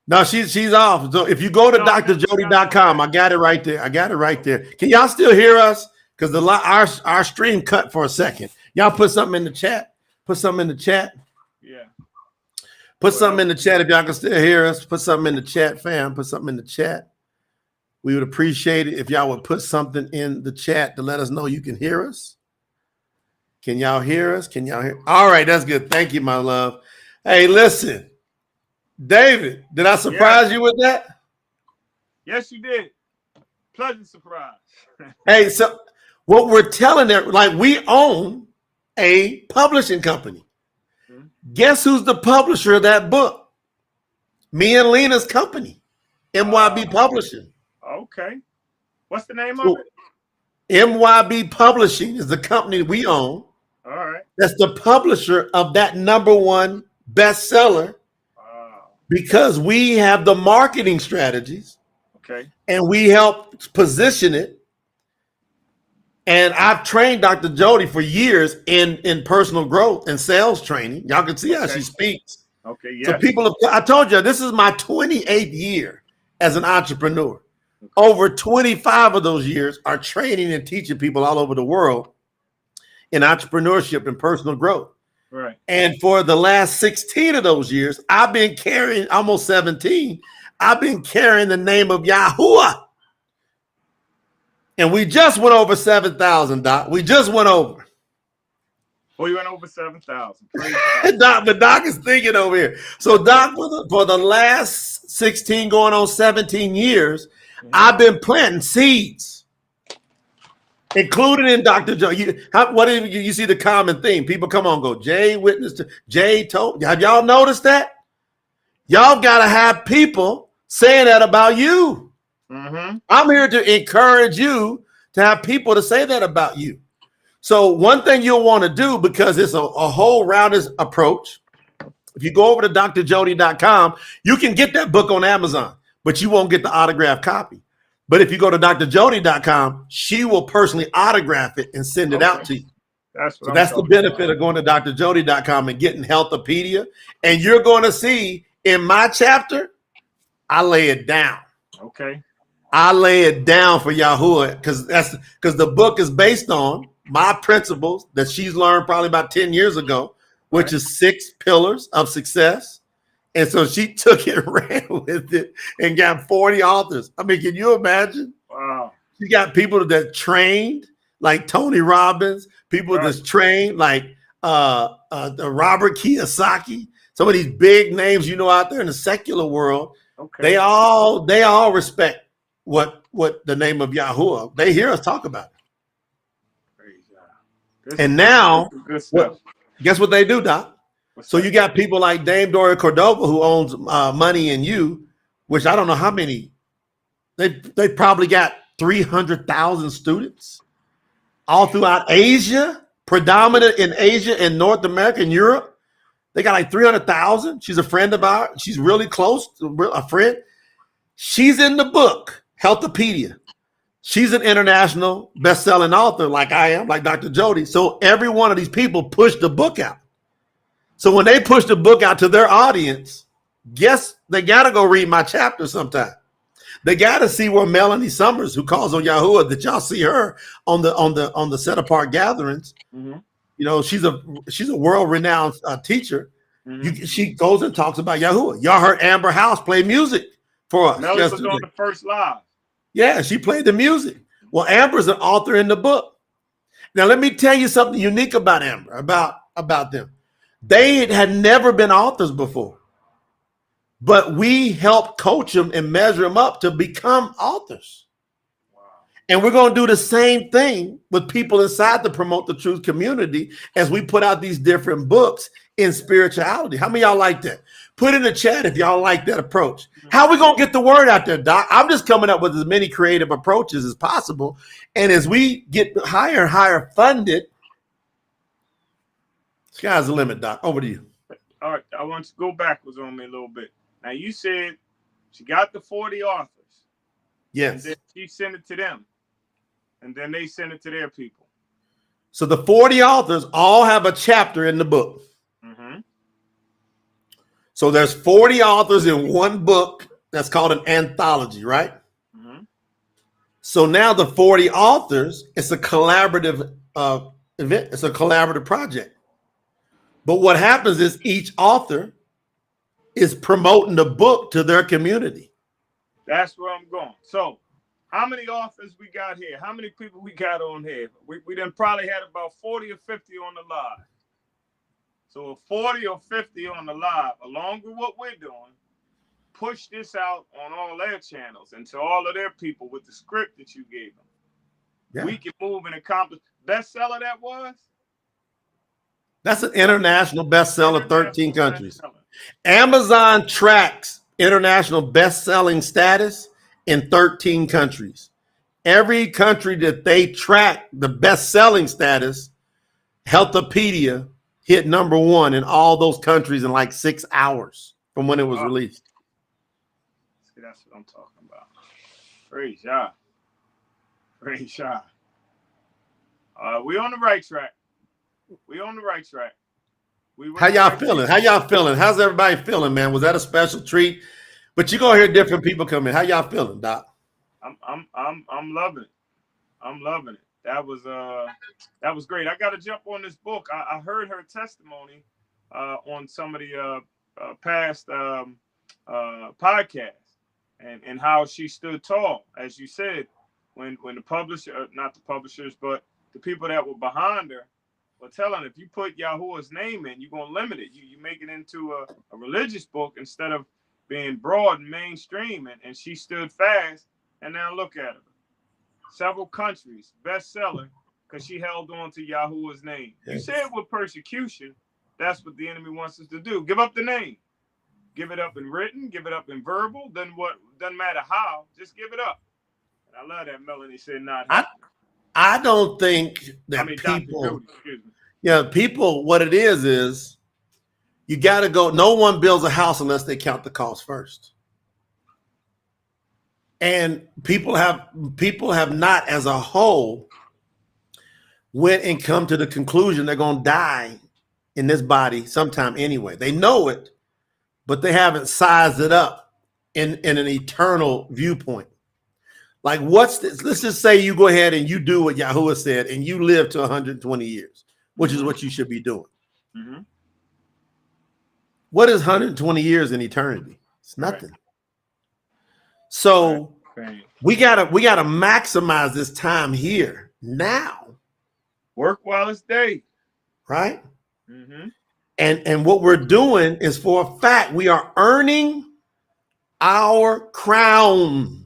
A: No, she's off. So if you go to drjody.com, I got it right there. Can y'all still hear us? Because our stream cut for a second. Y'all put something in the chat.
B: Yeah.
A: Put something in the chat if y'all can still hear us. Put something in the chat, fam. Put something in the chat. We would appreciate it if y'all would put something in the chat to let us know you can hear us. Can y'all hear us? All right, that's good. Thank you, my love. Hey, listen. David, did I surprise you with that?
B: Yes, you did. Pleasant surprise.
A: Hey, so what we're telling them, like, we own a publishing company.
B: Mhm.
A: Guess who's the publisher of that book? Me and Lena's company, MYB Publishing.
B: Okay. What's the name of
A: So
B: it?
A: MYB Publishing is the company we own.
B: All right.
A: That's the publisher of that #1 bestseller,
B: Wow.
A: because we have the marketing strategies
B: Okay.
A: and we help position it. And I've trained Dr. Jody for years in personal growth and sales training. Y'all can see how
B: Okay.
A: she speaks.
B: Okay.
A: So
B: Yes.
A: people, I told you, this is my 28th year as an entrepreneur. Over 25 of those years are training and teaching people all over the world in entrepreneurship and personal growth.
B: Right.
A: And for the last 16 of those years, I've been carrying, almost 17, I've been carrying the name of Yahuwah. And we just went over 7,000, Doc. We just went over.
B: Oh, you went over 7,000.
A: Doc, but Doc is thinking over here. So, Doc, for the last 16 going on 17 years, I've been planting seeds, including in Dr. Joe. What do you see the common theme? People come on, go, Jay witnessed to, Jay told. Have y'all noticed that? Y'all got to have people saying that about you.
B: Mm-hmm.
A: I'm here to encourage you to have people to say that about you. So one thing you'll want to do, because it's a whole rounded approach, if you go over to drjody.com, you can get that book on Amazon, but you won't get the autographed copy. But if you go to drjody.com, she will personally autograph it and send it out to you.
B: That's
A: the benefit of going to drjody.com and getting Healthopedia. And you're going to see in my chapter, I lay it down.
B: Okay.
A: I lay it down for Yahuwah, because the book is based on my principles that she's learned probably about 10 years ago, which is 6 pillars of success. And so she took it, ran with it, and got 40 authors. I mean, can you imagine?
B: Wow.
A: She got people that trained like Tony Robbins, people that's trained like the Robert Kiyosaki, some of these big names out there in the secular world.
B: Okay.
A: They all respect what the name of Yahuwah. They hear us talk about it.
B: Praise God.
A: And now,
B: good stuff.
A: Guess what they do, Doc? So you got people like Dame Doria Cordova, who owns Money and You, which I don't know how many. They probably got 300,000 students all throughout Asia, predominant in Asia and North America and Europe. They got like 300,000. She's a friend of ours. She's really close, a friend. She's in the book, Healthopedia. She's an international best-selling author like I am, like Dr. Jody. So every one of these people pushed the book out. So when they push the book out to their audience, guess they got to go read my chapter sometime. They got to see where Melanie Summers, who calls on Yahuwah, that y'all see her on the set apart gatherings.
B: Mm-hmm.
A: She's a world-renowned teacher.
B: Mm-hmm.
A: She goes and talks about Yahuwah. Y'all heard Amber House play music for us.
B: Melanie was on the first live.
A: Yeah, she played the music. Well, Amber's an author in the book. Now, let me tell you something unique about Amber, about them. They had never been authors before, but we helped coach them and measure them up to become authors. Wow. And we're going to do the same thing with people inside the Promote the Truth community as we put out these different books in spirituality. How many of y'all like that? Put in the chat if y'all like that approach. How are we going to get the word out there, Doc? I'm just coming up with as many creative approaches as possible. And as we get higher and higher funded, sky's the limit, Doc. Over to you.
B: All right. I want to go backwards on me a little bit. Now, you said she got the 40 authors.
A: Yes.
B: And then she sent it to them. And then they sent it to their people.
A: So the 40 authors all have a chapter in the book.
B: Mm-hmm.
A: So there's 40 authors in one book that's called an anthology, right?
B: Mm-hmm.
A: So now the 40 authors, it's a collaborative event. It's a collaborative project. But what happens is each author is promoting the book to their community.
B: That's where I'm going. So how many authors we got here? How many people we got on here? We done probably had about 40 or 50 on the live. So 40 or 50 on the live, along with what we're doing, push this out on all their channels and to all of their people with the script that you gave them. Yeah. We can move and accomplish. Bestseller that was?
A: That's an international bestseller, 13
B: International
A: countries.
B: bestseller.
A: Amazon tracks international best-selling status in 13 countries. Every country that they track the best-selling status, Healthopedia hit #1 in all those countries in like 6 hours from when it was released.
B: See, that's what I'm talking about. Praise God. Praise God. We on the right track. We on the right track.
A: How y'all feeling? How y'all feeling? How's everybody feeling, man? Was that a special treat? But you're gonna hear different people come in. How y'all feeling, Doc?
B: I'm loving it. I'm loving it. That was great. I got to jump on this book. I heard her testimony on some of the past podcasts, and how she stood tall, as you said, when the publisher, not the publishers, but the people that were behind her were telling, if you put Yahuwah's name in, you're gonna limit it. You make it into a religious book instead of being broad and mainstream, and she stood fast. And now look at her. Several countries, bestseller, because she held on to Yahuwah's name. Yes. You said with persecution, that's what the enemy wants us to do. Give up the name. Give it up in written, give it up in verbal. Then what? Doesn't matter how, just give it up. And I love that Melanie said not happening.
A: I don't think that people, Jody, yeah, people, what it is you got to go. No one builds a house unless they count the cost first. And people have not, as a whole, went and come to the conclusion they're going to die in this body sometime anyway. They know it, but they haven't sized it up in an eternal viewpoint. Like, what's this? Let's just say you go ahead and you do what Yahuwah said and you live to 120 years, which is what you should be doing. Mm-hmm. What is 120 years in eternity? It's nothing. Right. So we gotta maximize this time here now.
B: Work while it's day,
A: right? Mm-hmm. And what we're doing is, for a fact, we are earning our crowns.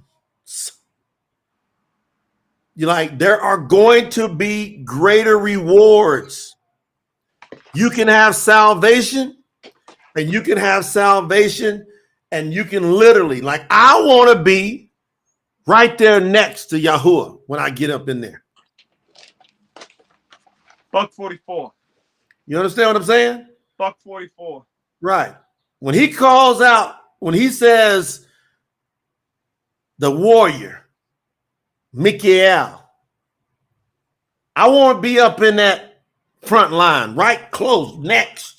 A: You're like, there are going to be greater rewards. You can have salvation, and you can have salvation. And you can literally, like, I want to be right there next to Yahuwah when I get up in there.
B: Buck 44.
A: You understand what I'm saying?
B: Buck 44.
A: Right. When he calls out, when he says the warrior, Michael, I want to be up in that front line, right close, next.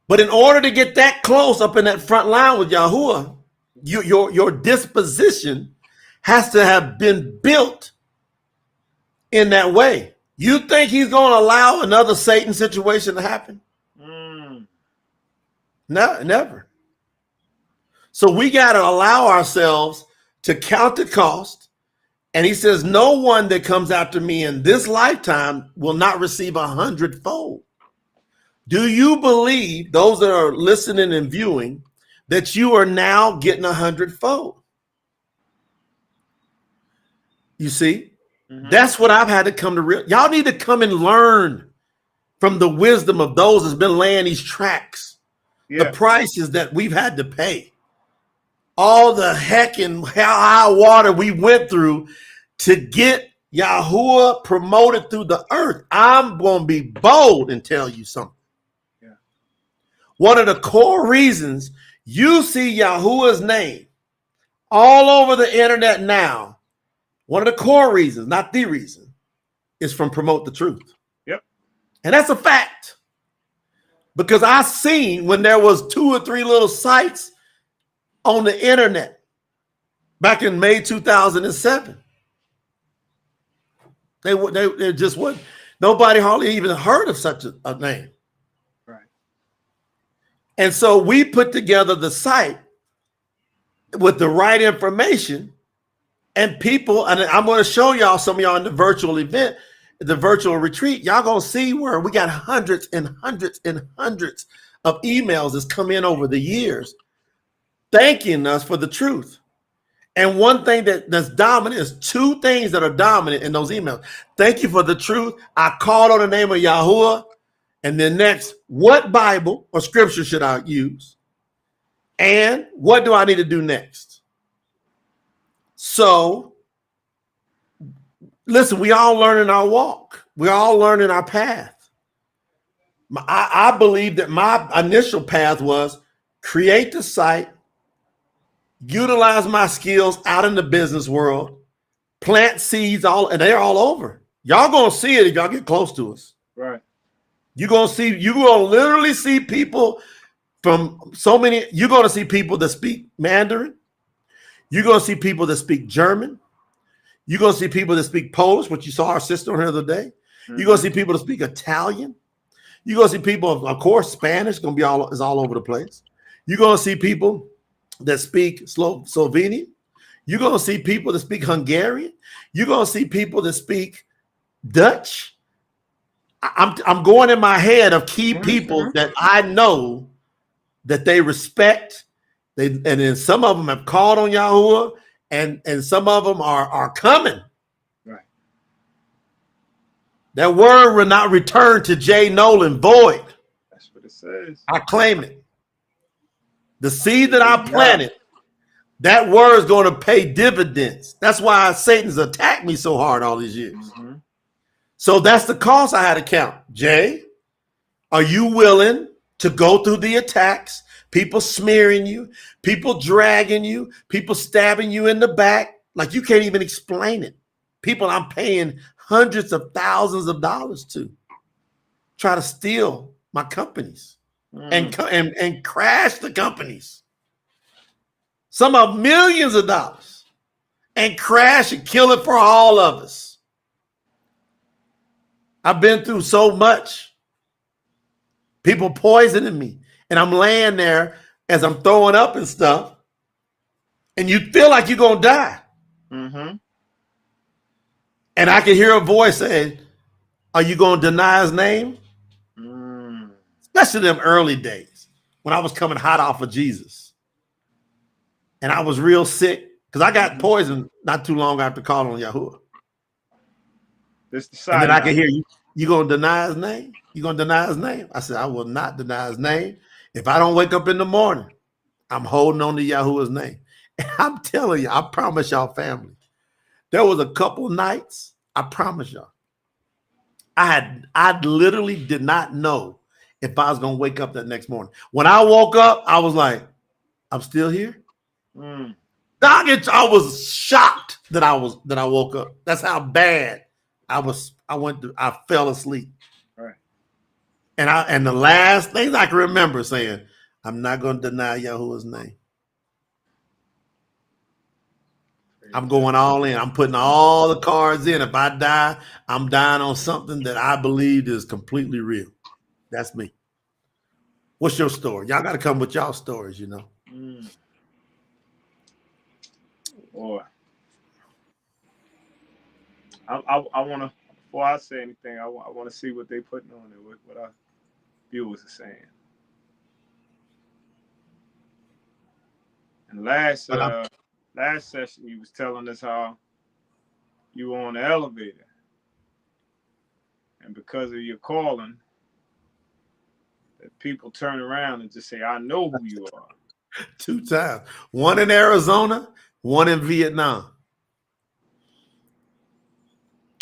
A: But in order to get that close up in that front line with Yahuwah, your disposition has to have been built in that way. You think he's going to allow another Satan situation to happen? No, never. So we got to allow ourselves to count the cost. And he says, no one that comes after me in this lifetime will not receive 100-fold. Do you believe, those that are listening and viewing, that you are now getting 100-fold? You see, that's what I've had to come to real. Y'all need to come and learn from the wisdom of those that's been laying these tracks, the prices that we've had to pay, all the heck and high water we went through to get Yahuwah promoted through the earth. I'm going to be bold and tell you something. One of the core reasons you see Yahuwah's name all over the internet now, one of the core reasons, not the reason, is from Promote the Truth.
B: Yep.
A: And that's a fact. Because I seen when there was 2 or 3 little sites on the internet back in May 2007. They just wasn't, nobody hardly even heard of such a name. And so we put together the site with the right information, and people, and I'm going to show y'all, some of y'all in the virtual event, the virtual retreat, y'all going to see where we got hundreds and hundreds and hundreds of emails that's come in over the years thanking us for the truth. And one thing that's dominant is 2 things that are dominant in those emails. Thank you for the truth. I called on the name of Yahuwah. And then next, what Bible or scripture should I use? And what do I need to do next? So, listen, we all learning our walk. We're all learning our path. I believe that my initial path was create the site, utilize my skills out in the business world, plant seeds and they're all over. Y'all gonna see it if y'all get close to us.
B: Right.
A: You're gonna literally see people from so many. You're gonna see people that speak Mandarin. You're gonna see people that speak German. You're gonna see people that speak Polish, which you saw our sister on here the other day. Mm-hmm. You're gonna see people that speak Italian. You're gonna see people, of course, Spanish gonna be all over the place. You're gonna see people that speak Slovenian. You're gonna see people that speak Hungarian. You're gonna see people that speak Dutch. I'm going in my head of key people that I know that they respect. And then some of them have called on Yahuwah, and some of them are coming.
B: Right.
A: That word will not return to J. Nolan void.
B: That's what it says.
A: I claim it. The seed that I planted, that word is going to pay dividends. That's why Satan's attacked me so hard all these years. Mm-hmm. So that's the cost I had to count. Jay, are you willing to go through the attacks? People smearing you, people dragging you, people stabbing you in the back, like you can't even explain it. People I'm paying hundreds of thousands of dollars to try to steal my companies and crash the companies. Some of millions of dollars and crash and kill it for all of us. I've been through so much. People poisoning me. And I'm laying there as I'm throwing up and stuff. And you feel like you're going to die. Mm-hmm. And I can hear a voice saying, are you going to deny his name? Especially in them early days when I was coming hot off of Jesus. And I was real sick because I got poisoned not too long after calling on Yahuwah. And then I can hear you going to deny his name? You going to deny his name? I said, I will not deny his name. If I don't wake up in the morning, I'm holding on to Yahuwah's name. And I'm telling you, I promise y'all, family, there was a couple nights, I promise y'all, I literally did not know if I was going to wake up that next morning. When I woke up, I was like, I'm still here. I was shocked that I woke up. That's how bad I fell asleep. Right. And the last things I can remember saying, I'm not going to deny Yahuwah's name. I'm going all in. I'm putting all the cards in. If I die, I'm dying on something that I believe is completely real. That's me. What's your story? Y'all got to come with y'all stories, you know.
B: Boy, I want to, before I say anything, I want to see what they putting on there, what our viewers are saying. And last session, you was telling us how you were on the elevator, and because of your calling, that people turn around and just say, "I know who you are."
A: 2 times, one in Arizona, one in Vietnam.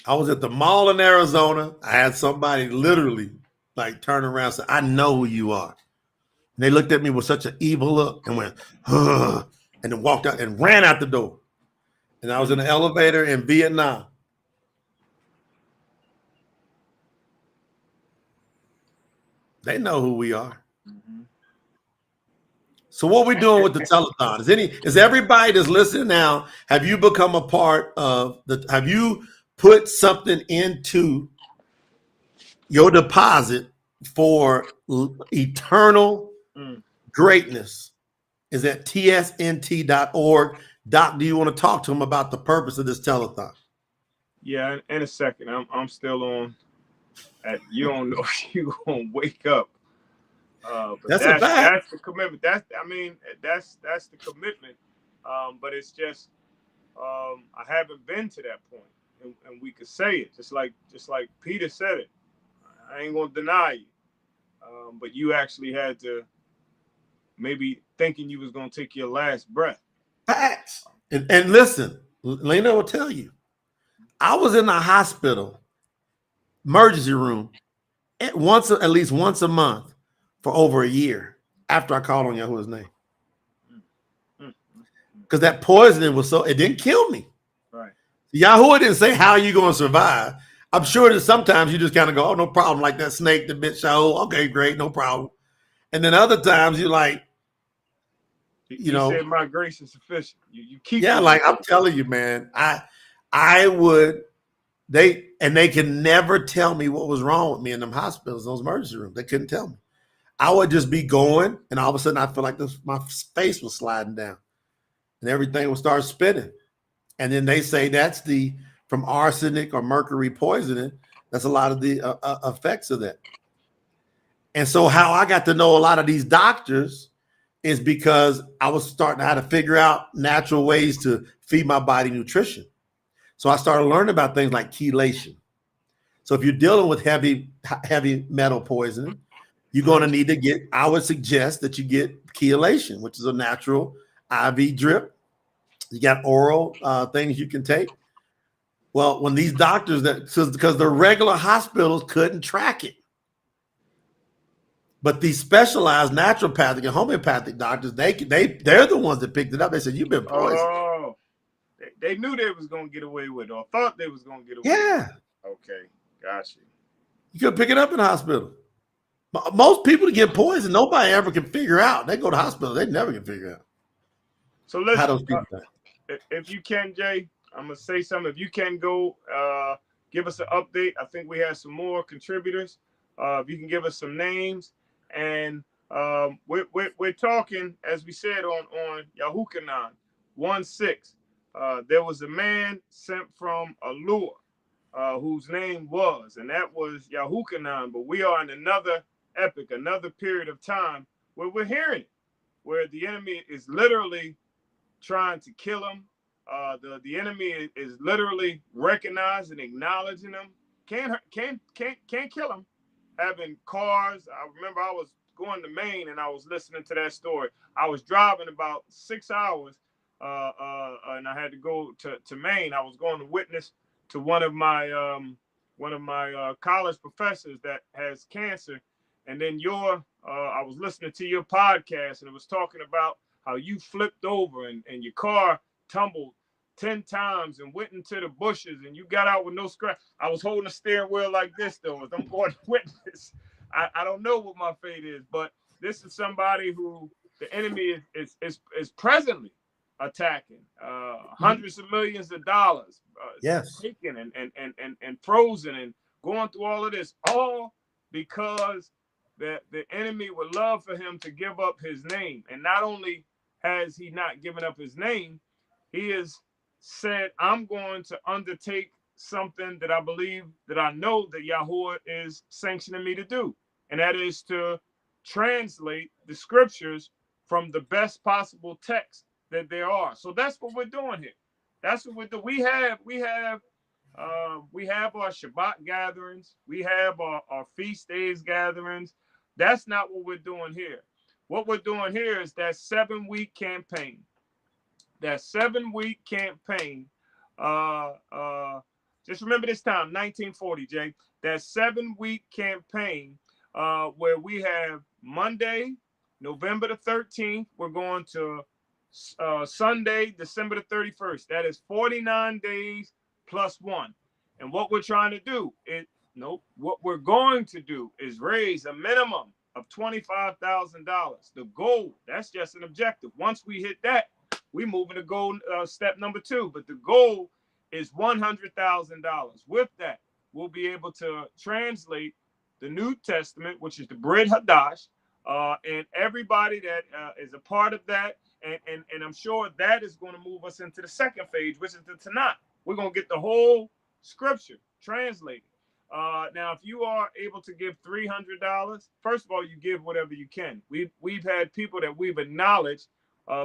A: I was at the mall in Arizona. I had somebody literally like turn around and say, I know who you are. And they looked at me with such an evil look and went, huh, and then walked out and ran out the door. And I was in the elevator in Vietnam. They know who we are. Mm-hmm. So what we're doing with the telethon, is everybody that's listening now, have you become a part of have you put something into your deposit for eternal greatness? Is at tsnt.org. Doc, do you want to talk to them about the purpose of this telethon?
B: Yeah, in a second. I'm still on. You don't know if you're gonna wake up. But that's the commitment. That's the commitment. But it's just I haven't been to that point, and we could say it just like Peter said it. I ain't gonna deny you. but you actually had to maybe thinking you was going to take your last breath.
A: Facts. And listen, Lena will tell you, I was in the hospital emergency room at least once a month for over a year after I called on Yahuwah's name. Because that poisoning was so, it didn't kill me.
B: Right.
A: Yahuwah didn't say, how are you going to survive? I'm sure that sometimes you just kind of go, oh, no problem, like that snake that bit Shaul. Okay, great, no problem. And then other times you're like,
B: you know, said my grace is sufficient. You keep.
A: Yeah, like I'm telling you, man, I would, they can never tell me what was wrong with me in them hospitals, those emergency rooms. They couldn't tell me. I would just be going, and all of a sudden I feel like my face was sliding down, and everything would start spinning. And then they say that's from arsenic or mercury poisoning. That's a lot of the effects of that. And so how I got to know a lot of these doctors is because I was starting how to figure out natural ways to feed my body nutrition. So I started learning about things like chelation. So if you're dealing with heavy metal poisoning, you're going to need to get, I would suggest that you get chelation, which is a natural IV drip. You got oral things you can take. Well, when these doctors because the regular hospitals couldn't track it. But these specialized naturopathic and homeopathic doctors, they're the ones that picked it up. They said, you've been poisoned.
B: Oh, they knew they was going to get away with it, or thought they was going to get away
A: with it.
B: Okay, gotcha.
A: You could pick it up in the hospital. Most people that get poisoned, nobody ever can figure out. They go to the hospital, they never can figure out.
B: So listen,
A: how those people
B: if you can, Jay, I'm going to say something. If you can go give us an update. I think we have some more contributors. If you can give us some names. And we're talking, as we said, on Yahukanan 1:6. There was a man sent from Allure whose name was, and that was Yahukanan. But we are in another epoch, another period of time where we're hearing it, where the enemy is literally trying to kill him. The enemy is literally recognizing, acknowledging him. Can't kill him. Having cars. I remember I was going to Maine and I was listening to that story. I was driving about 6 hours and I had to go to Maine. I was going to witness to one of my college professors that has cancer. And then I was listening to your podcast and it was talking about how you flipped over and your car tumbled 10 times and went into the bushes and you got out with no scratch. I was holding the steering wheel like this though, as I'm going to witness. I don't know what my fate is, but this is somebody who the enemy is presently attacking. Hundreds of millions of dollars taken and frozen and going through all of this, all because the enemy would love for him to give up his name. And not only has he not given up his name, he has said, I'm going to undertake something that I believe, that I know that Yahuwah is sanctioning me to do. And that is to translate the scriptures from the best possible text that there are. So that's what we're doing here. That's what we're doing. We have our Shabbat gatherings. We have our feast days gatherings. That's not what we're doing here. What we're doing here is that 7-week campaign. That 7-week campaign. Just remember this time, 1940, Jay. That 7-week campaign where we have Monday, November the 13th. We're going to Sunday, December the 31st. That is 49 days plus 1. And what we're trying to do is, what we're going to do is raise a minimum of $25,000. The goal, that's just an objective. Once we hit that, we move into goal step number 2. But the goal is $100,000. With that, we'll be able to translate the New Testament, which is the Briyt Hadash, and everybody that is a part of that. And I'm sure that is going to move us into the second phase, which is the Tanakh. We're going to get the whole scripture translated. Now, if you are able to give $300, first of all, you give whatever you can. We've had people that we've acknowledged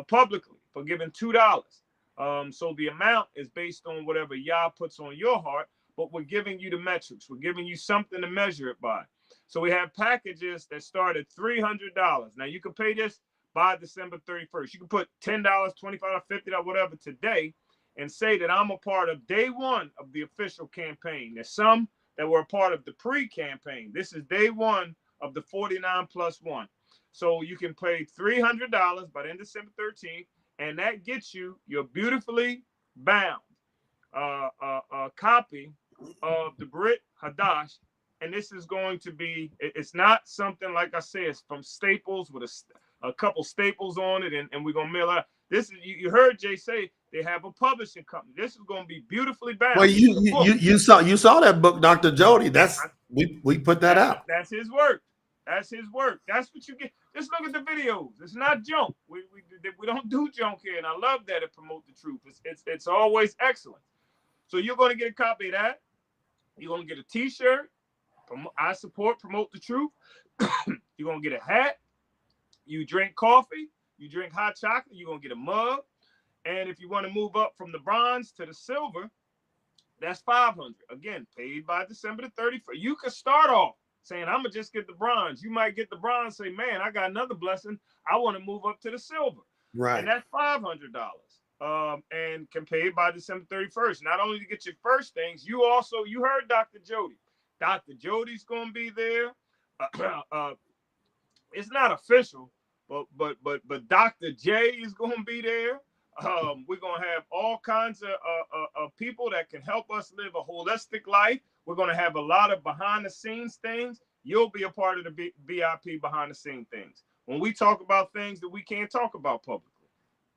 B: publicly for giving $2. So the amount is based on whatever Yah puts on your heart, but we're giving you the metrics. We're giving you something to measure it by. So we have packages that start at $300. Now you can pay this by December 31st. You can put $10, $25, $50, whatever today, and say that I'm a part of day one of the official campaign. There's some that were a part of the pre-campaign. This is day one of the 49 plus one. So you can pay $300 by then December 13th, and that gets you your beautifully bound copy of the Briyt Hadash. And this is going to be, it's not something like I said, it's from Staples with a couple staples on it, and we're going to mail out. This is, you heard Jay say they have a publishing company. This is going to be beautifully bound.
A: Well, you saw that book, Dr. Jody. We put that out.
B: That's his work. That's his work. That's what you get. Just look at the videos. It's not junk. We don't do junk here, and I love that it promotes the truth. It's always excellent. So you're going to get a copy of that. You're going to get a T-shirt. I support Promote the Truth. You're going to get a hat. You drink coffee. You drink hot chocolate. You're going to get a mug. And if you want to move up from the bronze to the silver, that's $500. Again, paid by December the 31st. You can start off saying, I'm going to just get the bronze. You might get the bronze, say, man, I got another blessing. I want to move up to the silver.
A: Right.
B: And that's $500. And can pay by December 31st. Not only to get your first things, you heard Dr. Jody. Dr. Jody's going to be there. It's not official, but Dr. J is going to be there. We're going to have all kinds of people that can help us live a holistic life. We're going to have a lot of behind the scenes things. You'll be a part of the VIP behind the scenes things. When we talk about things that we can't talk about publicly,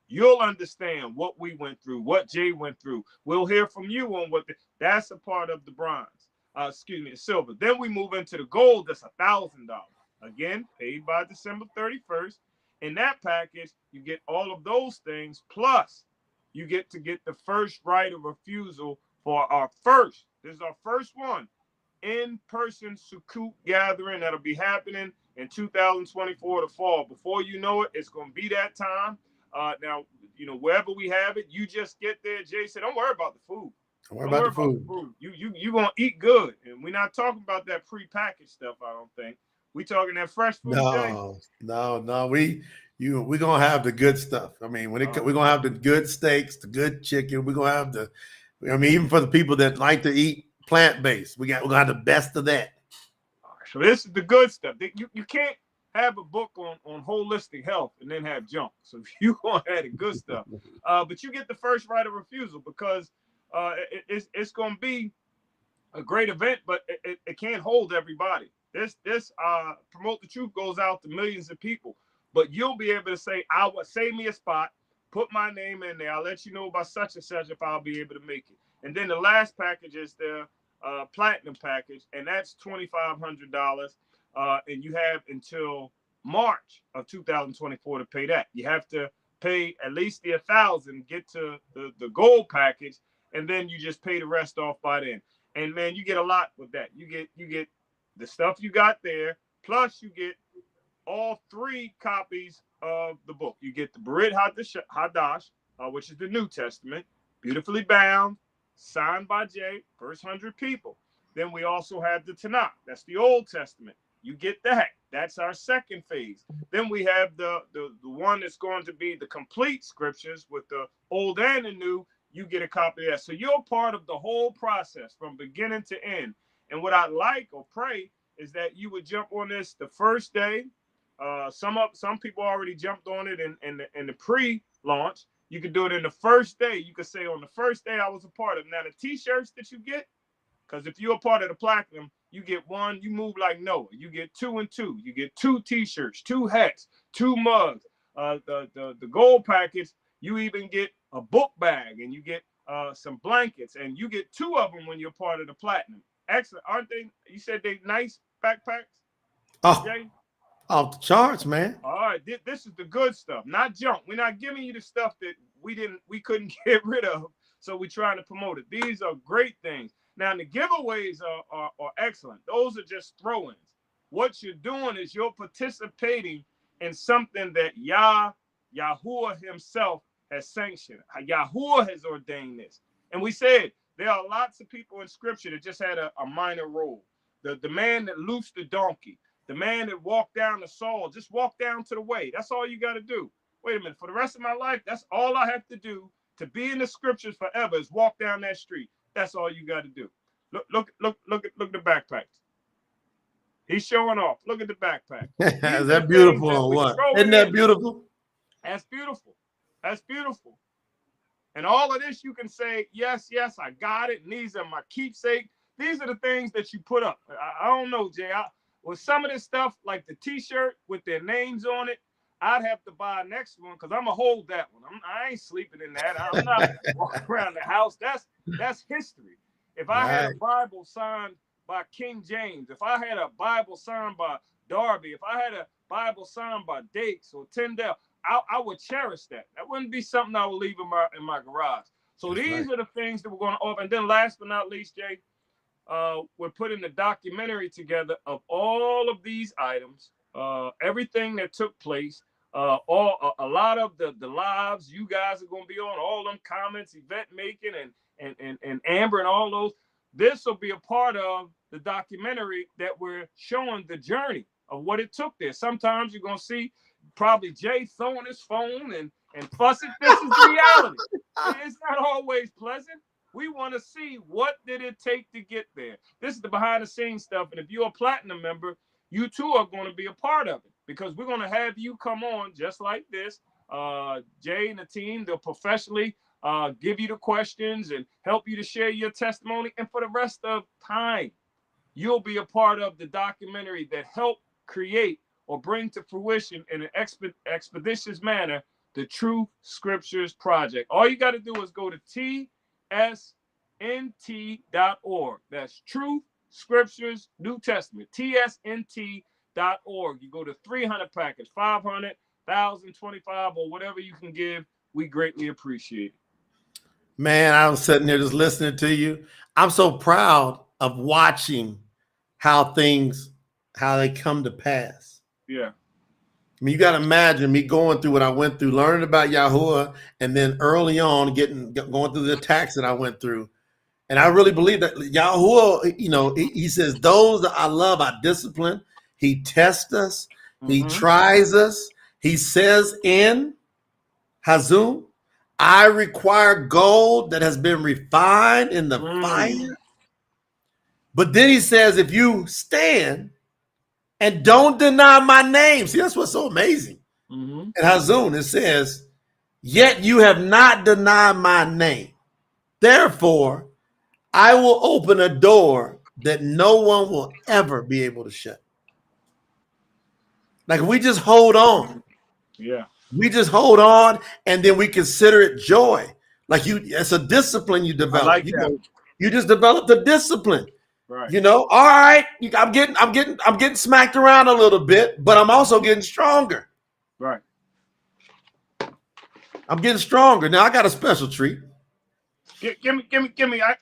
B: you'll understand what we went through, what Jay went through. We'll hear from you on that's a part of the bronze. The silver. Then we move into the gold. That's $1,000. Again, paid by December 31st. In that package, you get all of those things, plus you get to get the first right of refusal for this is our first one, in-person Sukkot gathering that'll be happening in 2024, the fall. Before you know it, it's going to be that time. Now, wherever we have it, you just get there. Jay said, don't worry about the food.
A: Don't worry about the food.
B: You going to eat good. And we're not talking about that pre-packaged stuff, I don't think. We talking that fresh food.
A: No. We're gonna have the good stuff. I mean, we're gonna have the good steaks, the good chicken. We're gonna have even for the people that like to eat plant-based, we're gonna have the best of that.
B: So this is the good stuff. You can't have a book on holistic health and then have junk. So you gonna have the good stuff. But you get the first right of refusal because it's gonna be a great event, but it can't hold everybody. This Promote the Truth goes out to millions of people, but you'll be able to say, I would save me a spot, put my name in there. I'll let you know about such and such if I'll be able to make it. And then the last package is the platinum package, and that's $2,500. And you have until March of 2024 to pay that. You have to pay at least the $1,000, get to the gold package, and then you just pay the rest off by then. And man, you get a lot with that. You get the stuff you got there, plus you get all 3 copies of the book. You get the Briyt Hadash, which is the New Testament, beautifully bound, signed by Jay, first 100 people. Then we also have the Tanakh. That's the Old Testament. You get that. That's our second phase. Then we have the one that's going to be the complete scriptures with the Old and the New. You get a copy of that. So you're part of the whole process from beginning to end. And what I like or pray is that you would jump on this the first day. Some people already jumped on it in the pre-launch. You could do it in the first day. You could say on the first day I was a part of it. Now the T-shirts that you get, because if you're a part of the platinum, you get one. You move like Noah. You get 2 and 2. You get 2 T-shirts, 2 hats, 2 mugs. The gold package, you even get a book bag and you get some blankets, and you get 2 of them when you're part of the platinum. Excellent, aren't they? You said they nice backpacks.
A: Oh,
B: Jay?
A: off the charts, man.
B: All right, this is the good stuff, not junk. We're not giving you the stuff that we couldn't get rid of, so we're trying to promote it. These are great things. Now the giveaways are excellent. Those are just throw-ins. What you're doing is you're participating in something that Yahuwah himself has sanctioned. Yahuwah has ordained this, and we said there are lots of people in Scripture that just had a minor role. the man that loosed the donkey, the man that walked down the Saul, just walk down to the way. That's all you got to do. Wait a minute, for the rest of my life, that's all I have to do to be in the scriptures forever is walk down that street. That's all you got to do. Look at the backpacks. He's showing off. Look at the backpack.
A: Is that beautiful or what? Isn't that beautiful?
B: That's beautiful. That's beautiful. And all of this, you can say, yes, I got it. And these are my keepsake. These are the things that you put up. I don't know, Jay. With some of this stuff, like the T-shirt with their names on it, I'd have to buy a next one because I'm going to hold that one. I ain't sleeping in that. I'm not walking around the house. That's history. If I had a Bible signed by King James, if I had a Bible signed by Darby, if I had a Bible signed by Dakes or Tyndale, I would cherish that. That wouldn't be something I would leave in my garage. So these are the things that we're going to offer. And then last but not least, Jay, we're putting a documentary together of all of these items, everything that took place, a lot of the lives you guys are going to be on, all them comments, event making, and Amber and all those. This will be a part of the documentary that we're showing the journey of what it took there. Sometimes you're going to see probably Jay throwing his phone and fussing. This is reality. It's not always pleasant. We want to see what did it take to get there. This is the behind the scenes stuff. And if you're a platinum member, you too are going to be a part of it because we're going to have you come on just like this. Jay and the team, they'll professionally give you the questions and help you to share your testimony. And for the rest of time, you'll be a part of the documentary that helped create or bring to fruition in an expeditious manner the True Scriptures Project. All you got to do is go to tsnt.org. That's Truth Scriptures New Testament, tsnt.org. You go to 300 package, 500, 1,000, 25, or whatever you can give. We greatly appreciate it.
A: Man, I was sitting there just listening to you. I'm so proud of watching how they come to pass.
B: Yeah.
A: I mean, you got to imagine me going through what I went through, learning about Yahuwah, and then early on going through the attacks that I went through. And I really believe that Yahuwah, he says, those that I love, I discipline. He tests us. He tries us. He says in Hazum, I require gold that has been refined in the fire. But then he says, if you stand and don't deny my name. See, that's what's so amazing. In Hazun, it says, yet you have not denied my name. Therefore, I will open a door that no one will ever be able to shut. Like, we just hold on.
B: Yeah.
A: We just hold on, and then we consider it joy. Like, it's a discipline you develop.
B: I like that.
A: You just developed a discipline.
B: Right.
A: All right, I'm getting smacked around a little bit, but I'm also getting stronger.
B: Right.
A: I'm getting stronger. Now I got a special treat.
B: Give me.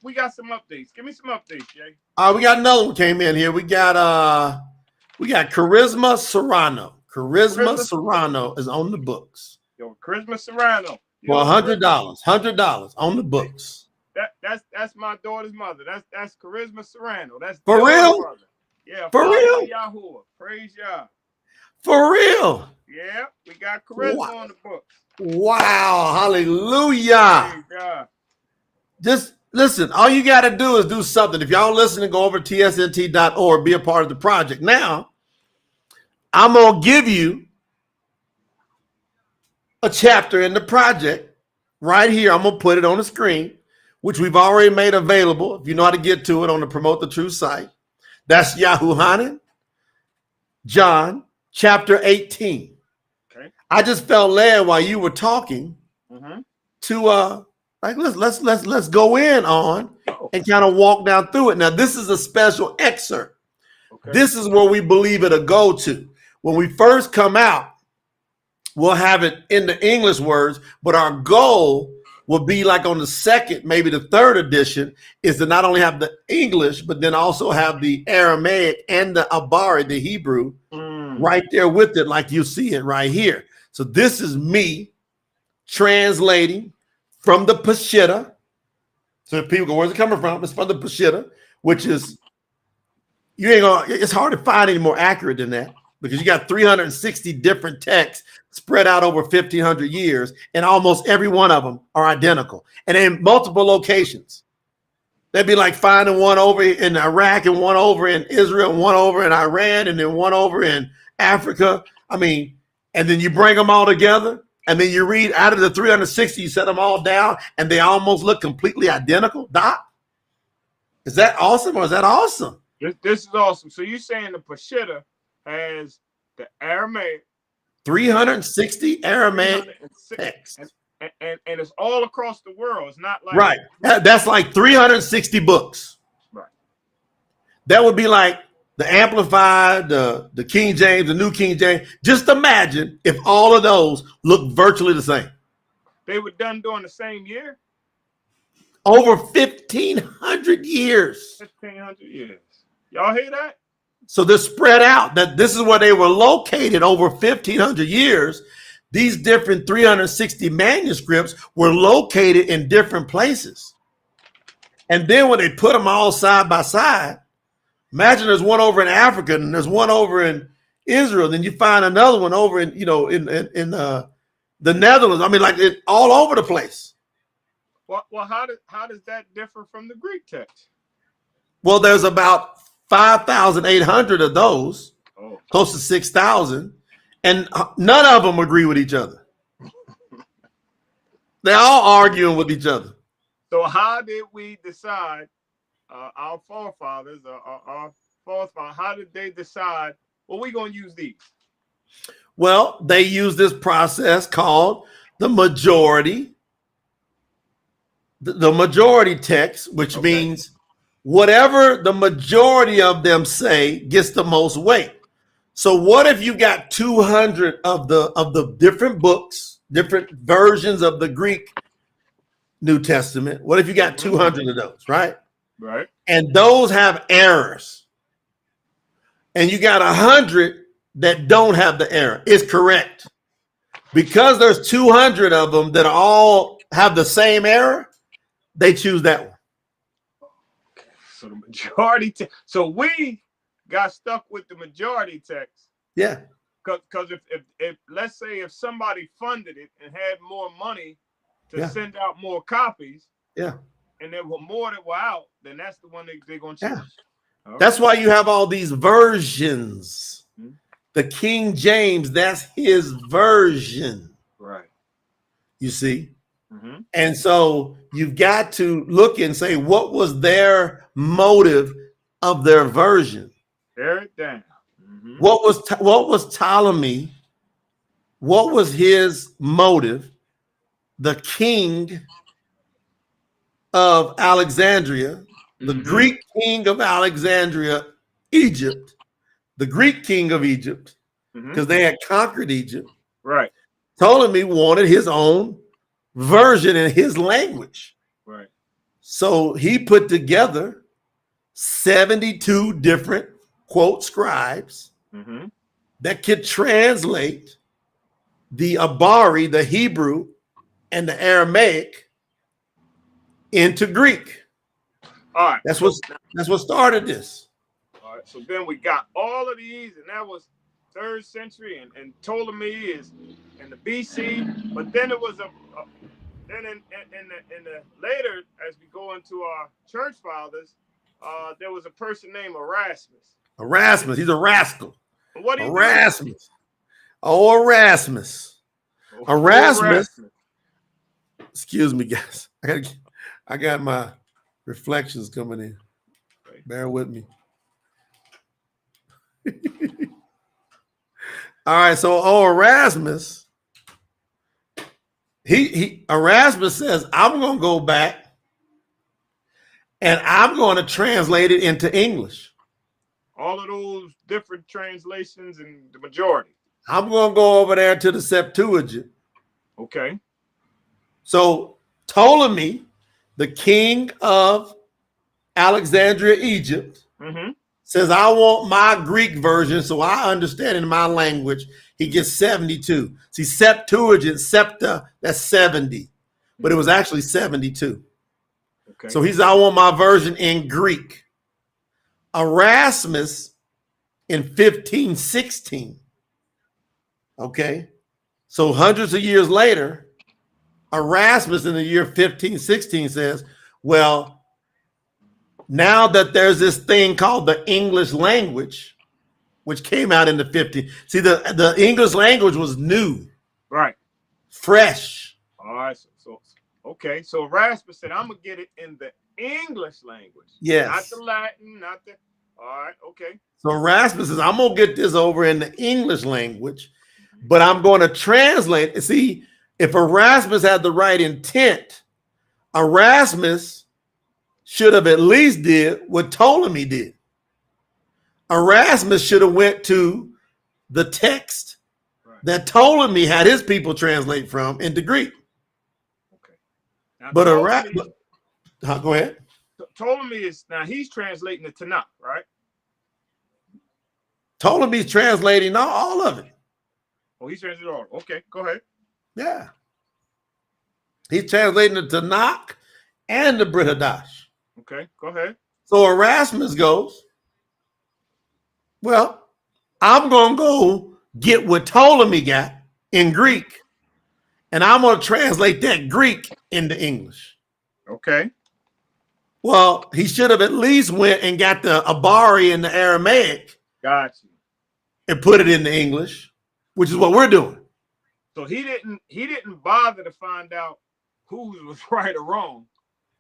B: We got some updates. Give me some updates, Jay.
A: We got another one came in here. We got Charisma Serrano. Charisma Serrano is on the books.
B: Yo, Charisma Serrano.
A: For $100 on the books.
B: That's my daughter's mother. That's Charisma Serrano. That's
A: for real.
B: Mother. Yeah,
A: for real.
B: Yahuwah. Praise Yah.
A: For real.
B: Yeah, we got Charisma on the books.
A: Wow! Hallelujah.
B: Praise Yah.
A: Just listen. All you got to do is do something. If y'all listening, go over to tsnt.org. Be a part of the project. Now, I'm gonna give you a chapter in the project right here. I'm gonna put it on the screen, which we've already made available. If you know how to get to it on the Promote the Truth site, that's Yahuhanan, John, chapter 18.
B: Okay.
A: I just felt led while you were talking to let's go in on and kind of walk down through it. Now, this is a special excerpt. Okay. This is where we believe it'll go to. When we first come out, we'll have it in the English words, but our goal will be like on the second, maybe the third edition, is to not only have the English, but then also have the Aramaic and the Abari, the Hebrew, right there with it, like you see it right here. So this is me translating from the Peshitta. So people go, where's it coming from? It's from the Peshitta, which is you ain't gonna. It's hard to find any more accurate than that because you got 360 different texts spread out over 1,500 years, and almost every one of them are identical, and in multiple locations. That'd be like finding one over in Iraq and one over in Israel, and one over in Iran, and then one over in Africa. I mean, and then you bring them all together, and then you read out of the 360, you set them all down, and they almost look completely identical. Doc, is that awesome or is that awesome?
B: This is awesome. So you're saying the Peshitta has the Aramaic,
A: 360 Aramaic text.
B: And it's all across the world. It's not like
A: right. That's like 360 books.
B: Right.
A: That would be like the Amplified, the King James, the New King James. Just imagine if all of those look virtually the same.
B: They were done during the same year?
A: Over 1,500 years.
B: 1,500 years. Y'all hear that?
A: So they're spread out. That this is where they were located over 1,500 years. These different 360 manuscripts were located in different places. And then when they put them all side by side, imagine there's one over in Africa and there's one over in Israel. Then you find another one over in, in the Netherlands. I mean, like all over the place.
B: Well, how does that differ from the Greek text?
A: Well, there's about 5,800 of those, close to 6,000. And none of them agree with each other. They're all arguing with each other.
B: So how did we decide, our forefathers, our forefathers, how did they decide, well, we're going to use these?
A: Well, they use this process called the majority text, which means whatever the majority of them say gets the most weight. So what if you got 200 of the different books, different versions of the Greek New Testament? What if you got 200 of those, right?
B: Right.
A: And those have errors. And you got 100 that don't have the error. It's correct. Because there's 200 of them that all have the same error, they choose that one.
B: So the majority so we got stuck with the majority text.
A: Yeah.
B: Because if let's say if somebody funded it and had more money to send out more copies, and there were more that were out, then that's the one they're going to choose.
A: Yeah. That's why you have all these versions. Mm-hmm. The King James, that's his version.
B: Right.
A: You see?
B: Mm-hmm.
A: And so you've got to look and say, what was their motive of their version?
B: Tear it down. Mm-hmm.
A: What was Ptolemy? What was his motive? The king of Alexandria, the Greek king of Alexandria, Egypt, the Greek king of Egypt, because they had conquered Egypt.
B: Right.
A: Ptolemy wanted his own version in his language.
B: Right.
A: So he put together 72 different quote scribes that could translate the Abari, the Hebrew, and the Aramaic into Greek.
B: All right.
A: That's what started this.
B: All right. So then we got all of these, and that was 3rd century, and Ptolemy is in the BC. But then it was then in the later, as we go into our church fathers, there was a person named Erasmus.
A: Erasmus, he's a rascal.
B: What
A: Erasmus. Oh, Erasmus. Erasmus. Excuse me, guys. I got my reflections coming in. Bear with me. All right, so Erasmus. Erasmus says, I'm going to go back and I'm going to translate it into English.
B: All of those different translations and the majority.
A: I'm going to go over there to the Septuagint.
B: Okay.
A: So Ptolemy, the king of Alexandria, Egypt, says, I want my Greek version so I understand in my language. He gets 72. See, Septuagint, septa, that's 70. But it was actually 72. Okay. So he said, I want my version in Greek. Erasmus in 1516. Okay. So hundreds of years later, Erasmus in the year 1516 says, well, now that there's this thing called the English language, which came out in the 50s. See, the English language was new,
B: Right.
A: fresh.
B: All right. Okay. So Erasmus said, I'm gonna get it in the English language.
A: Yes.
B: Not the Latin, not the. All right. Okay.
A: So Erasmus says, I'm going to get this over in the English language, but I'm going to translate it. See, if Erasmus had the right intent, Erasmus should have at least did what Ptolemy did. Erasmus should have went to the text that Ptolemy had his people translate from into Greek.
B: Okay. Now,
A: But
B: Ptolemy,
A: go ahead.
B: Ptolemy is now he's translating the Tanakh, right?
A: Ptolemy's translating all of it.
B: Oh, he's translating all. Okay, go ahead.
A: Yeah. He's translating the Tanakh and the Briyt Hadash.
B: Okay, go ahead.
A: So Erasmus goes, well, I'm going to go get what Ptolemy got in Greek, and I'm going to translate that Greek into English.
B: Okay.
A: Well, he should have at least went and got the Abari and the Aramaic
B: Got you.
A: and put it into English, which is what we're doing.
B: So he didn't bother to find out who was right or wrong.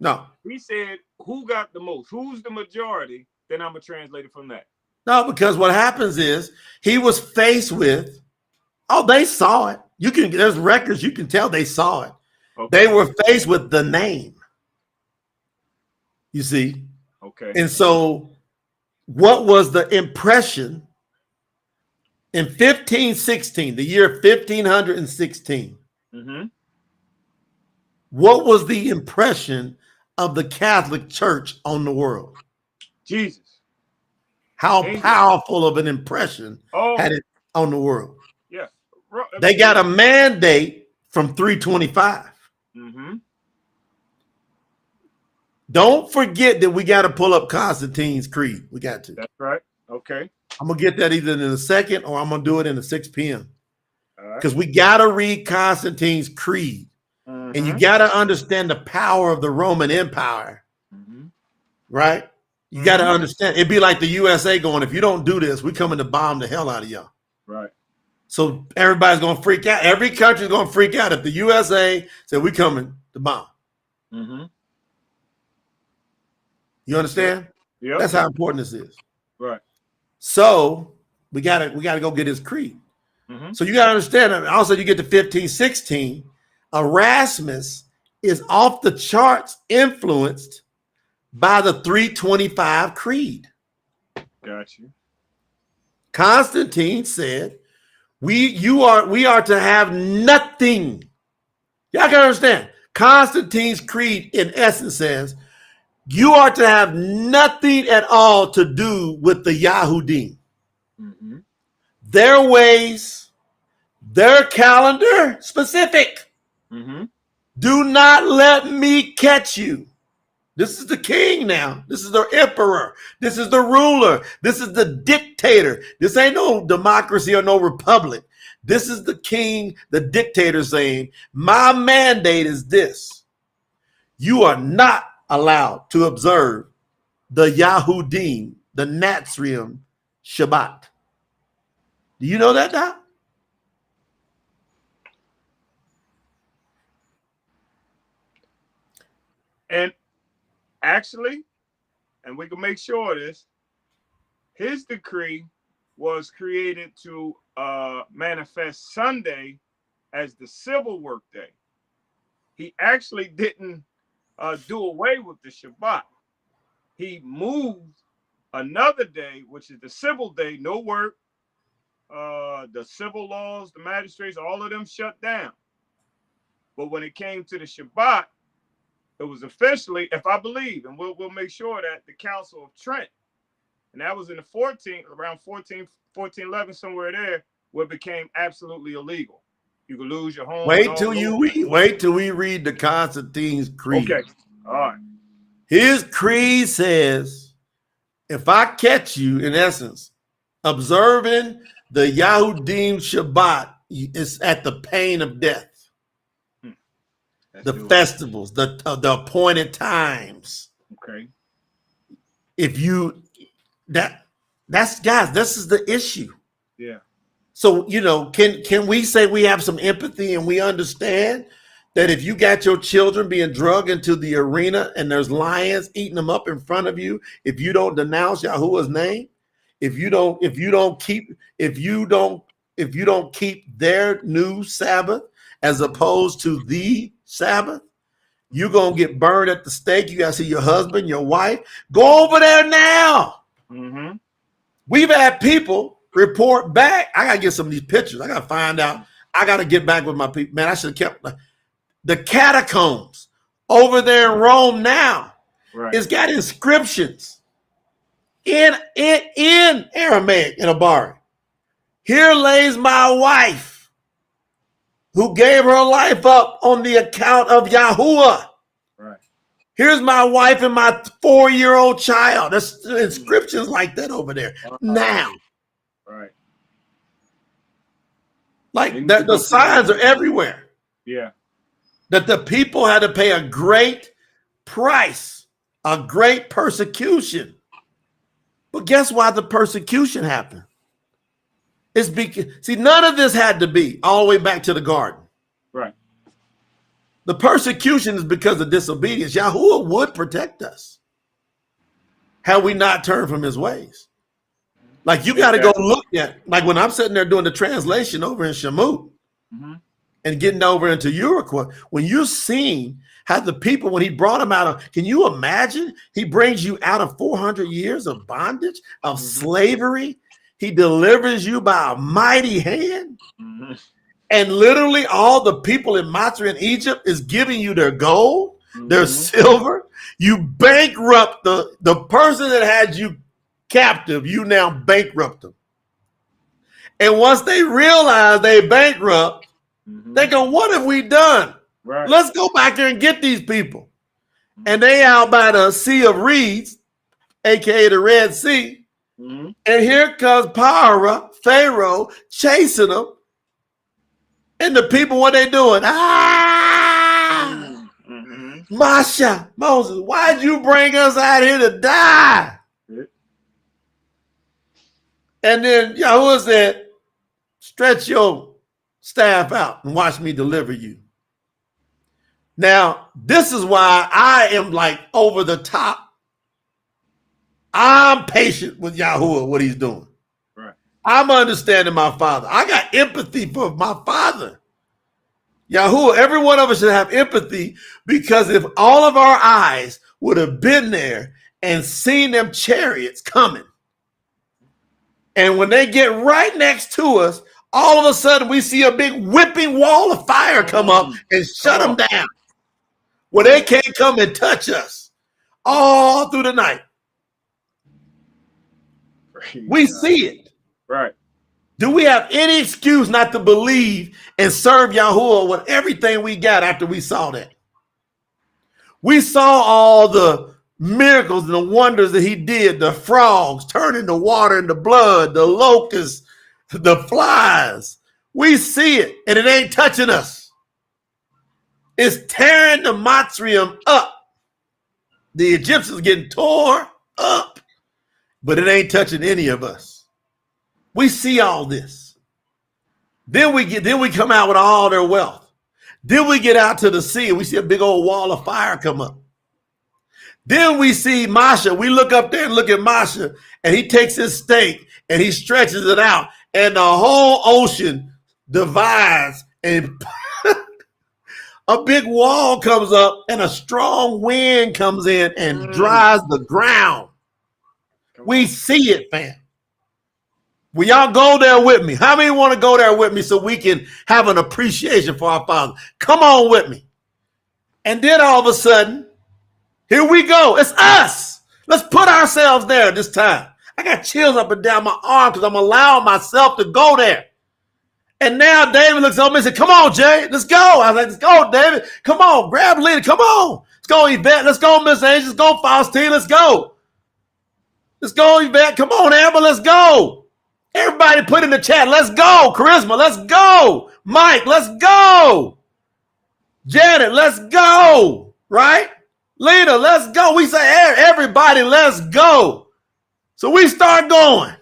A: No.
B: He said, who got the most? Who's the majority? Then I'm going to translate it from that.
A: No, because what happens is he was faced with, they saw it. There's records, you can tell they saw it. Okay. They were faced with the name. You see?
B: Okay.
A: And so what was the impression in 1516, the year 1516?
B: Mm-hmm.
A: What was the impression of the Catholic Church on the world?
B: Jesus.
A: How powerful of an impression had it on the world?
B: Yeah.
A: They got a mandate from 325.
B: Mm-hmm.
A: Don't forget that we got to pull up Constantine's creed. We got to.
B: That's right. Okay.
A: I'm going to get that either in a second or I'm going to do it in the 6 p.m. Because we got to read Constantine's creed. Mm-hmm. And you got to understand the power of the Roman Empire. Mm-hmm. Right? You got to understand. It'd be like the USA going, if you don't do this, we're coming to bomb the hell out of y'all.
B: Right.
A: So everybody's going to freak out. Every country's going to freak out if the USA said we're coming to bomb. Mm-hmm. You understand?
B: Yeah.
A: That's how important this is.
B: Right.
A: So we gotta go get his creed. Mm-hmm. So you gotta understand. Also, you get to 1516. Erasmus is off the charts influenced by the 325 creed.
B: Got you.
A: Constantine said, we are to have nothing. Y'all can understand. Constantine's creed, in essence, says you are to have nothing at all to do with the Yahudim. Mm-hmm. Their ways, their calendar, specific. Mm-hmm. Do not let me catch you. This is the king now. This is the emperor. This is the ruler. This is the dictator. This ain't no democracy or no republic. This is the king, the dictator saying, my mandate is this. You are not allowed to observe the Yahudim, the Nazarene Shabbat. Do you know that now?
B: And actually, and we can make sure of this, his decree was created to manifest Sunday as the civil work day. He actually didn't do away with the Shabbat. He moved another day, which is the civil day, no work. The civil laws, the magistrates, all of them shut down. But when it came to the Shabbat, it was officially, if I believe, and we'll make sure that the Council of Trent, and that was in the around 1411, somewhere there, where it became absolutely illegal. You could lose your home.
A: Wait till we read the Constantine's creed.
B: Okay. All right.
A: His creed says if I catch you, in essence, observing the Yahudim Shabbat, it's at the pain of death. The festivals, the appointed times.
B: Okay.
A: If you that's guys, this is the issue.
B: Yeah.
A: So can we say we have some empathy and we understand that if you got your children being drugged into the arena and there's lions eating them up in front of you, if you don't denounce Yahuwah's name, if you don't keep their new Sabbath as opposed to the Sabbath, you're gonna get burned at the stake. You gotta see your husband, your wife. Go over there now.
B: Mm-hmm.
A: We've had people report back. I gotta get some of these pictures. I gotta find out. I gotta get back with my people. Man, I should have kept the catacombs over there in Rome now.
B: Right.
A: It's got inscriptions in Aramaic in Abari. Here lays my wife, who gave her life up on the account of Yahuwah.
B: Right.
A: Here's my wife and my 4-year-old child. There's inscriptions like that over there now.
B: Right.
A: Like that, the signs are everywhere.
B: Yeah.
A: That the people had to pay a great price, a great persecution. But guess why the persecution happened? It's because, see, none of this had to be all the way back to the garden.
B: Right.
A: The persecution is because of disobedience. Yahuwah would protect us had we not turned from his ways. Like you got to go look at, like when I'm sitting there doing the translation over in Shammut and getting over into Uruguay, when you're seeing how the people, when he brought them out of, can you imagine? He brings you out of 400 years of bondage, of slavery. He delivers you by a mighty hand. And literally all the people in Matri in Egypt is giving you their gold, their silver. You bankrupt the person that had you captive, you now bankrupt them. And once they realize they bankrupt, they go, what have we done?
B: Right.
A: Let's go back there and get these people. And they out by the Sea of Reeds, aka the Red Sea. And here comes Para, Pharaoh, chasing them. And the people, what they doing? Masha, Moses, why'd you bring us out here to die? And then Yahuwah said, stretch your staff out and watch me deliver you. Now, this is why I am like over the top. I'm patient with Yahuwah, what he's doing.
B: Right.
A: I'm understanding my father. I got empathy for my father. Yahuwah, every one of us should have empathy, because if all of our eyes would have been there and seen them chariots coming, and when they get right next to us, all of a sudden we see a big whipping wall of fire come up and shut them down, where they can't come and touch us all through the night. We see it.
B: Right.
A: Do we have any excuse not to believe and serve Yahuwah with everything we got after we saw that? We saw all the miracles and the wonders that he did, the frogs turning the water into blood, the locusts, the flies. We see it, and it ain't touching us. It's tearing the Matrium up. The Egyptians getting tore up, but it ain't touching any of us. We see all this. Then we come out with all their wealth. Then we get out to the sea and we see a big old wall of fire come up. Then we see Masha. We look up there and look at Masha, and he takes his stake and he stretches it out, and the whole ocean divides, and a big wall comes up, and a strong wind comes in and dries the ground. We see it, fam. Will y'all go there with me? How many want to go there with me so we can have an appreciation for our Father? Come on with me. And then all of a sudden, here we go. It's us. Let's put ourselves there this time. I got chills up and down my arm because I'm allowing myself to go there. And now David looks over me and said, come on, Jay, let's go. I was like, let's go, David. Come on, grab the leader. Come on. Let's go, Yvette. Let's go, Miss Angel. Let's go, Faustine. Let's go. Let's go, Yvette. Come on, Amber. Let's go. Everybody put in the chat. Let's go. Charisma, let's go. Mike, let's go. Janet, let's go. Right? Lena, let's go. We say, everybody, let's go. So we start going.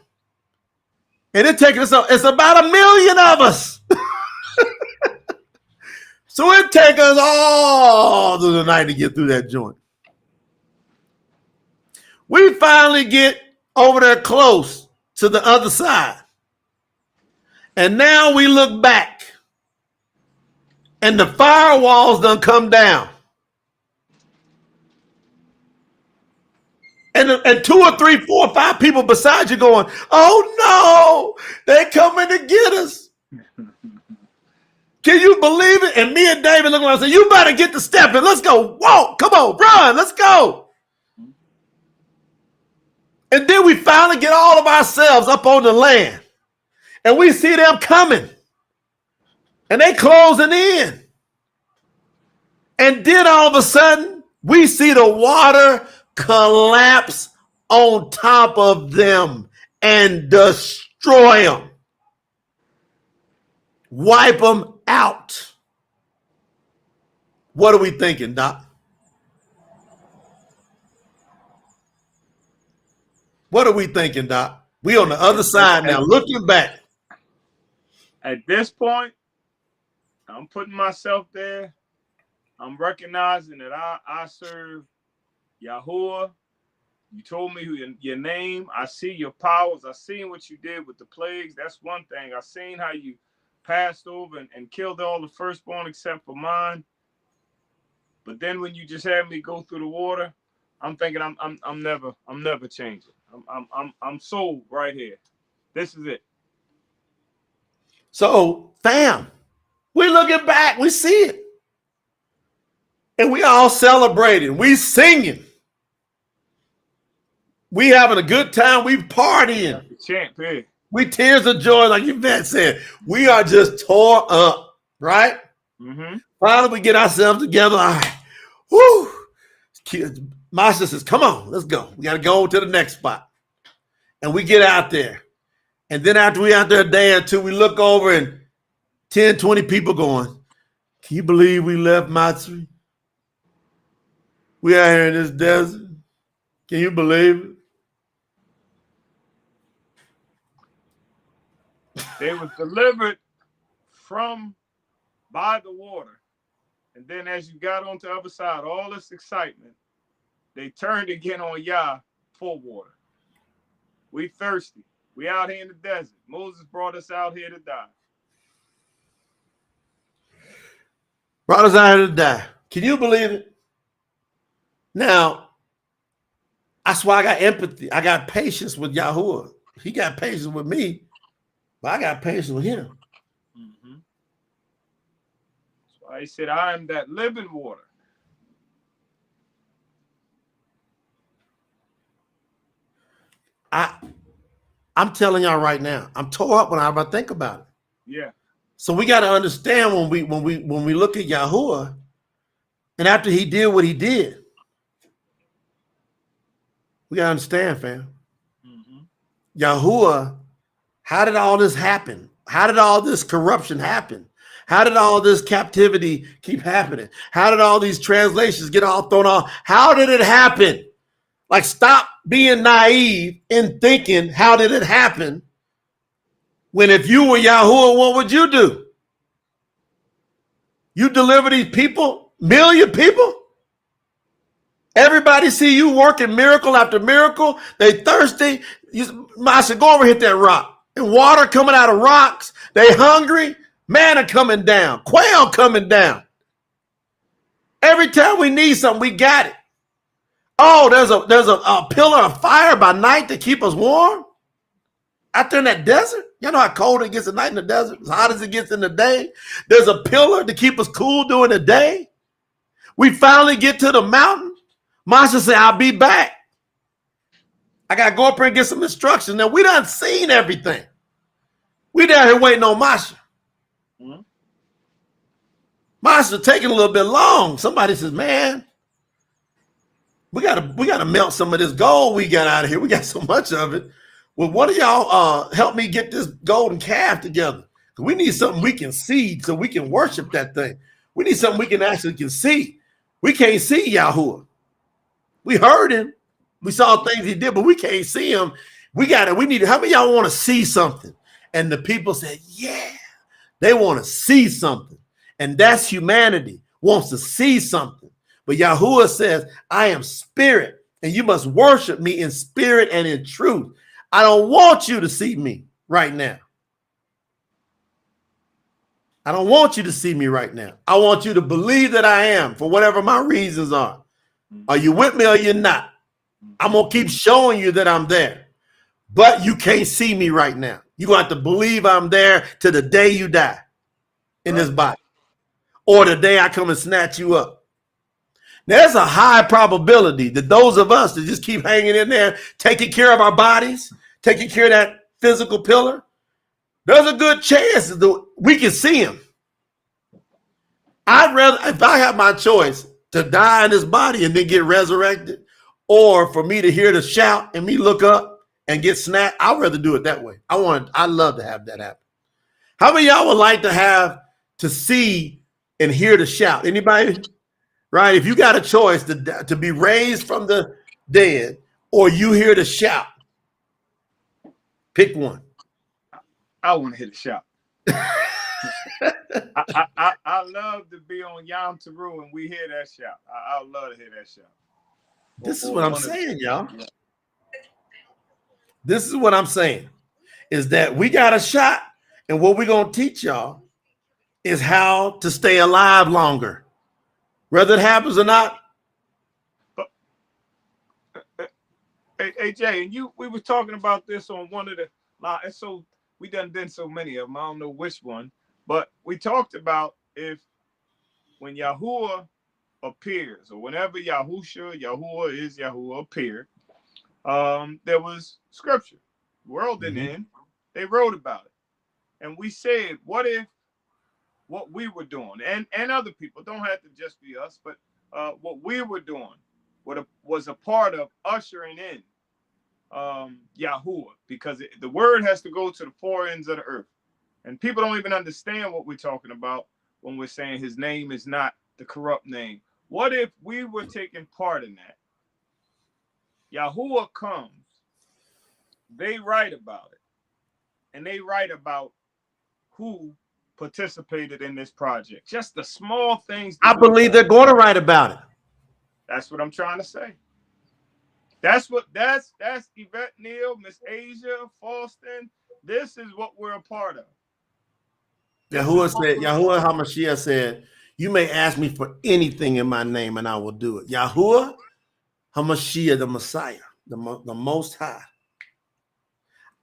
A: And it takes us, it's about 1 million of us. So it takes us all through the night to get through that joint. We finally get over there close to the other side. And now we look back. And the firewalls done come down. And 2 or 3, 4 or 5 people beside you going, oh no, they coming to get us. Can you believe it? And me and David look around and say, you better get to stepping. Let's go. Whoa, come on, run, let's go. And then we finally get all of ourselves up on the land. And we see them coming. And they closing in. And then all of a sudden, we see the water collapse on top of them and destroy them. Wipe them out. What are we thinking, Doc? What are we thinking, Doc? We on the other side now, looking back.
B: At this point, I'm putting myself there. I'm recognizing that I serve Yahuwah. You told me your name. I see your powers. I seen what you did with the plagues. That's one thing. I seen how you passed over and killed all the firstborn except for mine. But then when you just had me go through the water, I'm thinking I'm never changing. I'm sold right here. This is it.
A: So, fam, we looking back, we see it. And we all celebrating, we singing. We having a good time, we partying.
B: Champ here.
A: We tears of joy, like Yvette said. We are just tore up, right?
B: Mm-hmm.
A: Finally, we get ourselves together. All right. Woo! Masha says, come on, let's go. We got to go to the next spot. And we get out there. And then after we out there a day or two, we look over and 10, 20 people going, can you believe we left Matsuri? We out here in this desert. Can you believe it?
B: They was delivered by the water. And then as you got on the other side, all this excitement, they turned again on Yah for water. We thirsty. We out here in the desert. Moses brought us out here to die.
A: Brought us out here to die. Can you believe it? Now, that's why I got empathy. I got patience with Yahuwah. He got patience with me, but I got patience with him.
B: Mm-hmm. That's why he said, I am that living water.
A: I'm telling y'all right now, I'm tore up when I think about it.
B: Yeah.
A: So we got to understand when we look at Yahuwah, and after he did what he did, we got to understand, fam.
B: Mm-hmm.
A: Yahuwah, how did all this happen? How did all this corruption happen? How did all this captivity keep happening? How did all these translations get all thrown off? How did it happen? Like, stop being naive in thinking, how did it happen? When if you were Yahuwah, what would you do? You deliver these people, million people? Everybody see you working miracle after miracle. They thirsty. I should go over and hit that rock. And water coming out of rocks. They hungry. Manna coming down. Quail coming down. Every time we need something, we got it. Oh, there's a pillar of fire by night to keep us warm out there in that desert. You know how cold it gets at night in the desert, as hot as it gets in the day. There's a pillar to keep us cool during the day. We finally get to the mountain. Masha said, I'll be back. I got to go up here and get some instructions. Now, we done seen everything. We down here waiting on Masha. Mm-hmm. Masha taking a little bit long. Somebody says, man, We gotta melt some of this gold we got out of here. We got so much of it. Well, one of y'all help me get this golden calf together. We need something we can see so we can worship that thing. We need something we can actually can see. We can't see Yahuwah. We heard him. We saw things he did, but we can't see him. We need how many of y'all want to see something? And the people said, yeah, they want to see something. And that's humanity, wants to see something. But Yahuwah says, I am spirit, and you must worship me in spirit and in truth. I don't want you to see me right now. I don't want you to see me right now. I want you to believe that I am for whatever my reasons are. Are you with me or you're not? I'm going to keep showing you that I'm there. But you can't see me right now. You're going to have to believe I'm there to the day you die in this body. Or the day I come and snatch you up. Now, there's a high probability that those of us that just keep hanging in there, taking care of our bodies, taking care of that physical pillar, there's a good chance that we can see him. I'd rather, if I have my choice to die in this body and then get resurrected, or for me to hear the shout and me look up and get snapped, I'd rather do it that way. I'd love to have that happen. How many of y'all would like to have to see and hear the shout? Anybody? Right? If you got a choice to be raised from the dead or you hear the shout, pick one.
B: I want to hear the shout. I love to be on Yom Teru and we hear that shout. I love to hear that shout.
A: This is what I'm saying, y'all. This is what I'm saying, is that we got a shot, and what we're going to teach y'all is how to stay alive longer. Whether it happens or not.
B: Hey Jay, and we were talking about this on one of the so we done so many of them. I don't know which one, but we talked about when Yahuwah appears, or whenever Yahuwah is Yahuwah appeared, there was scripture. The world didn't end. They wrote about it. And we said, what if what we were doing, and other people, don't have to just be us, but what we were doing was a part of ushering in Yahuwah, because the word has to go to the four ends of the earth. And people don't even understand what we're talking about when we're saying his name is not the corrupt name. What if we were taking part in that? Yahuwah comes, they write about it, and they write about who participated in this project. Just the small things.
A: I believe they're going to write about it.
B: That's what I'm trying to say. That's Yvette Neal, Miss Asia, Falston. This is what we're a part of.
A: Yahuwah HaMashiach said, you may ask me for anything in my name and I will do it. Yahuwah HaMashiach, the Messiah, the Most High.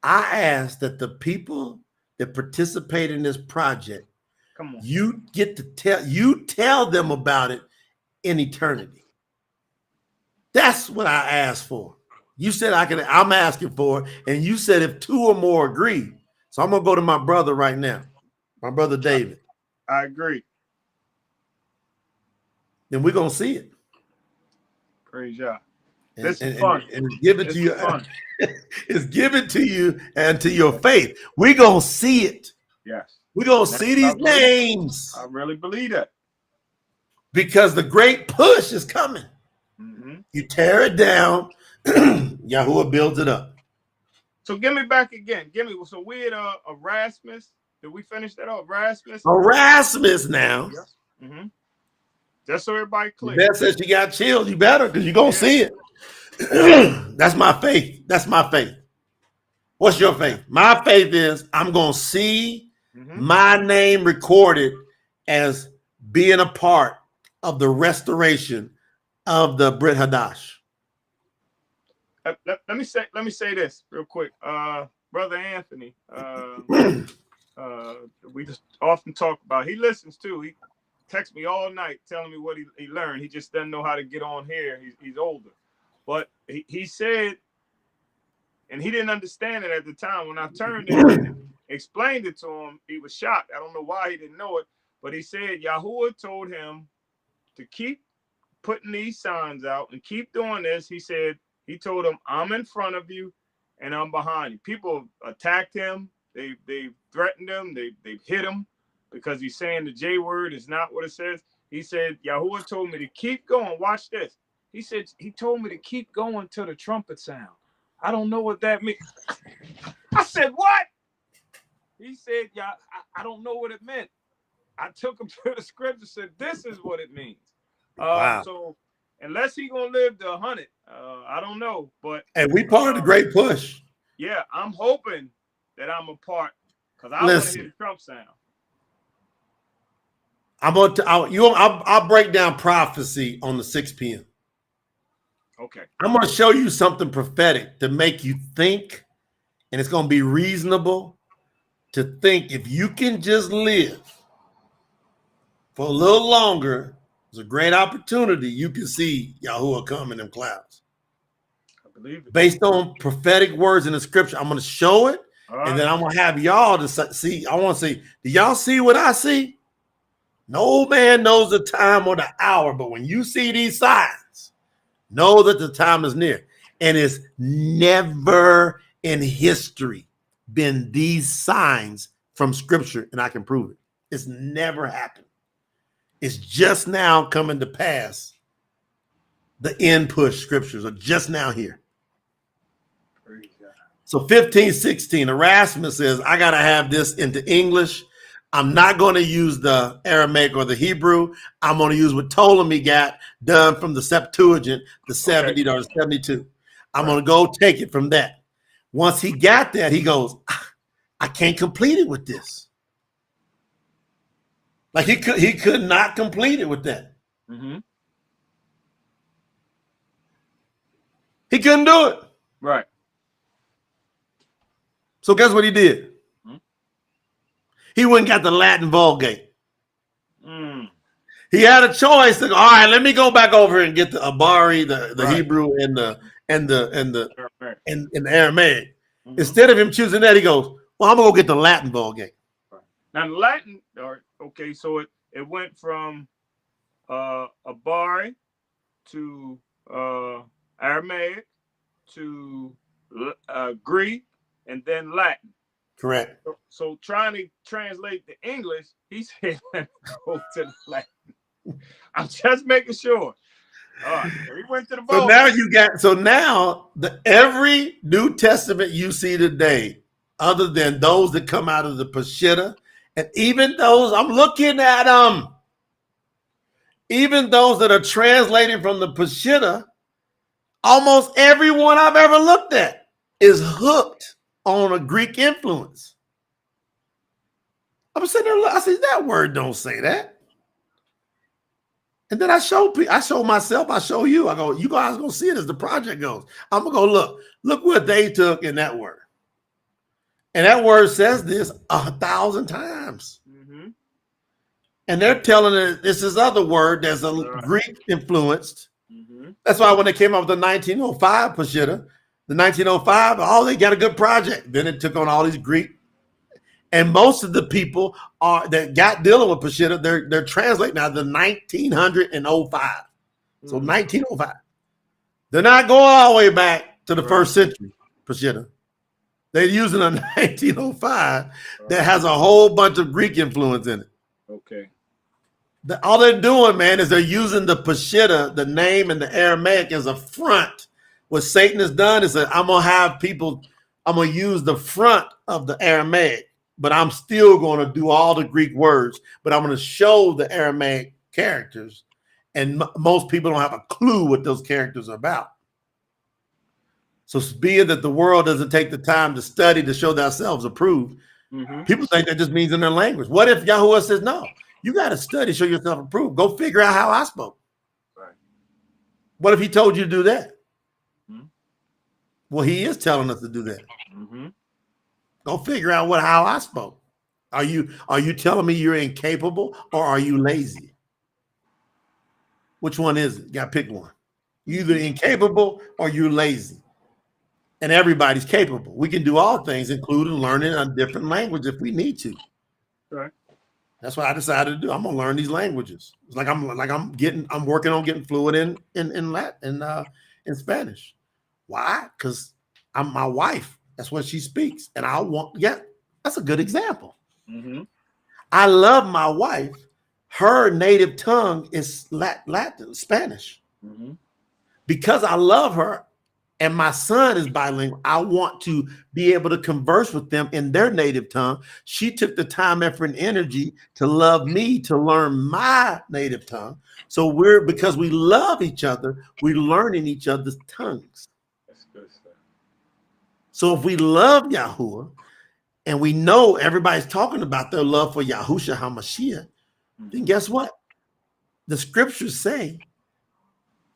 A: I ask that the people that participate in this project,
B: come on,
A: you get to tell them about it in eternity. That's what I asked for. You said I'm asking for it, and you said if two or more agree. So I'm gonna go to my brother right now, my brother David.
B: I agree.
A: Then we're gonna see it.
B: Praise God. This is fun.
A: And give it to you. It's given to you and to your faith. We're gonna see it.
B: Yes.
A: We're gonna see these names.
B: I really believe that.
A: Because the great push is coming.
B: Mm-hmm.
A: You tear it down, Yahuwah builds it up.
B: So give me back again. So we at Erasmus. Did we finish that off?
A: Erasmus now.
B: Yes. Mm-hmm. Just so everybody clear.
A: Beth says you got chills. You better, because you're gonna see it. That's my faith. That's my faith. What's your faith? My faith is I'm gonna see my name recorded as being a part of the restoration of the Briyt Hadash.
B: Let me say this real quick, Brother Anthony. We just often talk about. He listens too. He texts me all night telling me what he learned. He just doesn't know how to get on here. He's older, but he said, and he didn't understand it at the time. When I turned it and explained it to him, he was shocked. I don't know why he didn't know it, but he said Yahuwah told him to keep putting these signs out and keep doing this. He said, he told them, I'm in front of you and I'm behind you. People attacked him. They threatened him. They've hit him because he's saying the J word is not what it says. He said, Yahuwah told me to keep going. Watch this. He said, he told me to keep going till the trumpet sound. I don't know what that means. I said, what? He said, yeah, I don't know what it meant. I took him to the scripture and said, this is what it means.
A: Wow.
B: So unless he gonna live to 100, I don't know. But
A: and we part of the great push.
B: Yeah, I'm hoping that I'm a part because I want to hear the Trump sound.
A: I'll break down prophecy on the 6 p.m.
B: Okay.
A: I'm going to show you something prophetic to make you think, and it's going to be reasonable to think if you can just live for a little longer, it's a great opportunity. You can see Yahuwah come in them clouds.
B: I believe it.
A: Based on prophetic words in the scripture, I'm going to show it, and then I'm going to have y'all to see. I want to see, do y'all see what I see? No man knows the time or the hour, but when you see these signs, know that the time is near. And it's never in history been these signs from scripture, and I can prove it. It's never happened. It's just now coming to pass. The end push scriptures are just now here. So 15:16, Erasmus says, I got to have this into English. I'm not going to use the Aramaic or the Hebrew. I'm going to use what Ptolemy got done from the Septuagint, the 70 or the 72. I'm going to go take it from that. Once he got that, he goes, I can't complete it with this. Like he could not complete it with that.
B: Mm-hmm.
A: He couldn't do it.
B: Right.
A: So guess what he did? He went and got the Latin Vulgate. He had a choice to go, all right, let me go back over and get the Abari, the Hebrew and the Aramaic. Mm-hmm. Instead of him choosing that, he goes, well, I'm gonna go get the Latin Vulgate.
B: Right. Now the Latin, okay, so it went from Abari to Aramaic to Greek and then Latin.
A: Correct.
B: So trying to translate the English, he said, let me go to the Latin. I'm just making sure. All right. He went to the boat.
A: So now every New Testament you see today, other than those that come out of the Peshitta, and even those, I'm looking at them, even those that are translating from the Peshitta, almost everyone I've ever looked at is hooked on a Greek influence. I'm sitting there, I said, that word don't say that. And then I show myself, I show you, I go, you guys gonna see it as the project goes. I'm gonna go, look what they took in that word. And that word says this 1,000 times. Mm-hmm. And they're telling it this is other word that's a Greek influenced. Mm-hmm. That's why when they came up with the 1905 Peshitta, the 1905, they got a good project. Then it took on all these Greek. And most of the people that got dealing with Peshitta, they're translating now the 1905. So 1905. They're not going all the way back to the first century Peshitta. They're using a 1905 that has a whole bunch of Greek influence in it.
B: Okay.
A: All they're doing, man, is they're using the Peshitta, the name and the Aramaic as a front. What Satan has done is that I'm going to use the front of the Aramaic, but I'm still going to do all the Greek words, but I'm going to show the Aramaic characters. And most people don't have a clue what those characters are about. So being that the world doesn't take the time to study to show themselves approved, people think that just means in their language. What if Yahuwah says, no, you got to study, show yourself approved. Go figure out how I spoke. Right. What if he told you to do that? Well, he is telling us to do that. Mm-hmm. Go figure out how I spoke. Are you telling me you're incapable or are you lazy? Which one is it? You got to pick one. You're either incapable or you're lazy. And everybody's capable. We can do all things, including learning a different language if we need to.
B: Right.
A: That's what I decided to do. I'm gonna learn these languages. It's like I'm working on getting fluent in Latin in Spanish. Why? Because I'm my wife. That's what she speaks, and that's a good example.
B: Mm-hmm.
A: I love my wife. Her native tongue is Latin, Spanish.
B: Mm-hmm.
A: Because I love her, and my son is bilingual, I want to be able to converse with them in their native tongue. She took the time, effort, and energy to love me to learn my native tongue. So because we love each other, we're learning each other's tongues.
B: That's good stuff.
A: So if we love Yahuwah, and we know everybody's talking about their love for Yahushua HaMashiach, then guess what? The scriptures say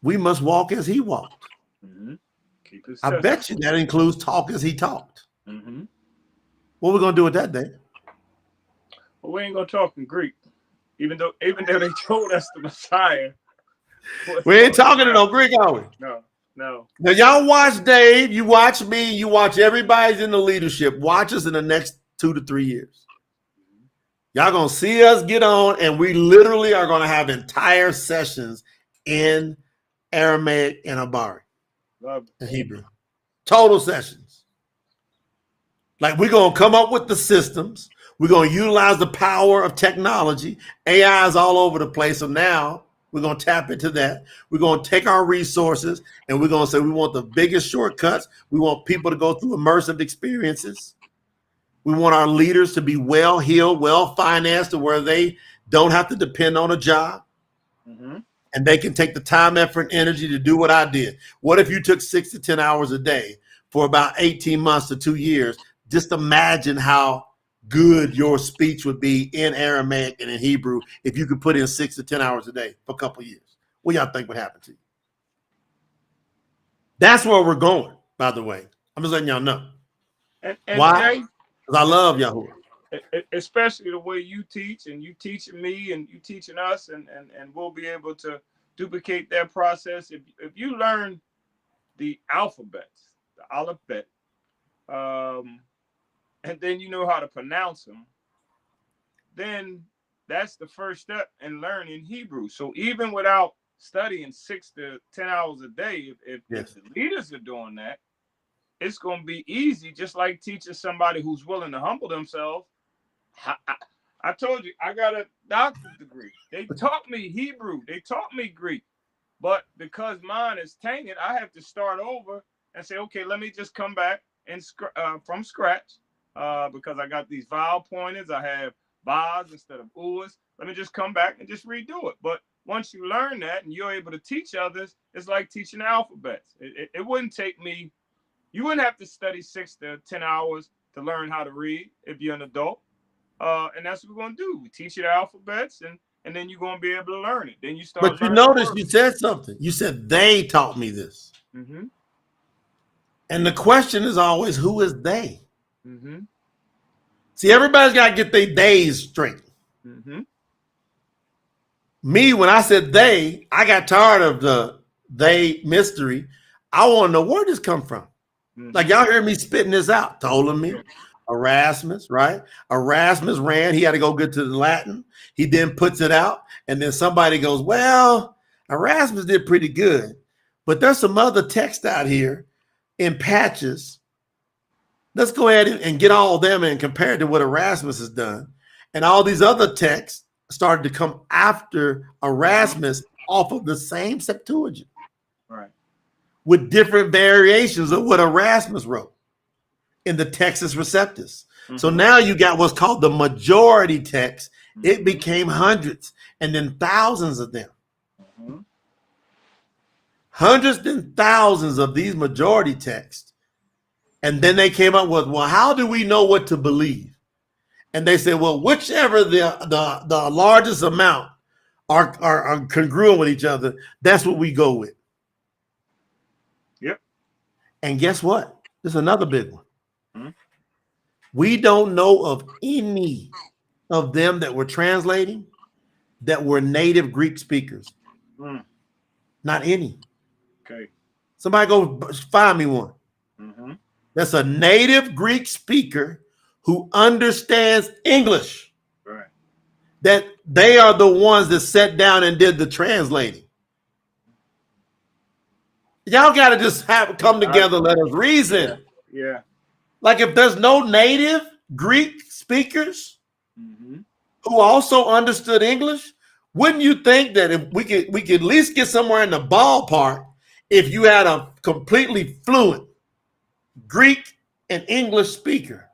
A: we must walk as he walked.
B: Mm-hmm. Keep it
A: I
B: simple.
A: bet you that includes talk as he talked.
B: Mm-hmm.
A: What we gonna do with that, Dave?
B: Well, we ain't gonna talk in Greek, even though they told us the Messiah.
A: We ain't talking in no Greek, are we?
B: No.
A: Now y'all watch Dave, you watch me, you watch everybody's in the leadership. Watch us in the next 2 to 3 years. Y'all gonna see us get on, and we literally are gonna have entire sessions in Aramaic and Abari and Hebrew. Total sessions. Like we're gonna come up with the systems. We're gonna utilize the power of technology. AI is all over the place. So now we're gonna tap into that. We're gonna take our resources and we're gonna say we want the biggest shortcuts. We want people to go through immersive experiences. We want our leaders to be well-heeled, well-financed to where they don't have to depend on a job.
B: Mm-hmm.
A: And they can take the time, effort, and energy to do what I did. What if you took 6 to 10 hours a day for about 18 months to 2 years? Just imagine how good your speech would be in Aramaic and in Hebrew if you could put in 6 to 10 hours a day for a couple of years. What y'all think would happen to you? That's where we're going, by the way. I'm just letting y'all know.
B: And
A: Why? Because I love Yahuwah.
B: Especially the way you teach, and you teaching me and you teaching us, and we'll be able to duplicate that process. If you learn the alphabets, the alphabet, and then you know how to pronounce them, then that's the first step in learning Hebrew. So even without studying 6 to 10 hours a day, if the leaders are doing that, it's going to be easy, just like teaching somebody who's willing to humble themselves. I told you, I got a doctorate degree. They taught me Hebrew. They taught me Greek. But because mine is tainted, I have to start over and say, okay, let me just come back and from scratch because I got these vowel pointers. I have bas instead of u's. Let me just come back and just redo it. But once you learn that and you're able to teach others, it's like teaching alphabets. It wouldn't take me, you wouldn't have to study 6 to 10 hours to learn how to read if you're an adult. And that's what we're going to do. We teach you the alphabets, and then you're going to be able to learn it. Then you start.
A: But you notice you said something. You said they taught me this.
B: Mm-hmm.
A: And the question is always, who is they?
B: Mm-hmm.
A: See, everybody's got to get their days straight.
B: Mm-hmm.
A: Me, when I said they, I got tired of the they mystery. I want to know where this come from. Mm-hmm. Like y'all hear me spitting this out. Ptolemy, Erasmus, right? Erasmus ran. He had to go get to the Latin. He then puts it out. And then somebody goes, well, Erasmus did pretty good. But there's some other text out here in patches. Let's go ahead and get all of them and compare it to what Erasmus has done. And all these other texts started to come after Erasmus off of the same Septuagint.
B: Right.
A: With different variations of what Erasmus wrote in the Textus Receptus. Mm-hmm. So now you got what's called the majority text. Mm-hmm. It became hundreds and then thousands of them. Mm-hmm. Hundreds and thousands of these majority texts. And then they came up with, well, how do we know what to believe? And they said, well, whichever the largest amount are congruent with each other, that's what we go with.
B: Yep.
A: And guess what? There's another big one. We don't know of any of them that were translating that were native Greek speakers. Not any.
B: Okay.
A: Somebody go find me one.
B: Mm-hmm.
A: That's a native Greek speaker who understands English.
B: Right.
A: that they are the ones that sat down and did the translating. Y'all got to just come together, let us reason.
B: Yeah.
A: Like if there's no native Greek speakers who also understood English, wouldn't you think that if we could at least get somewhere in the ballpark if you had a completely fluent Greek and English speaker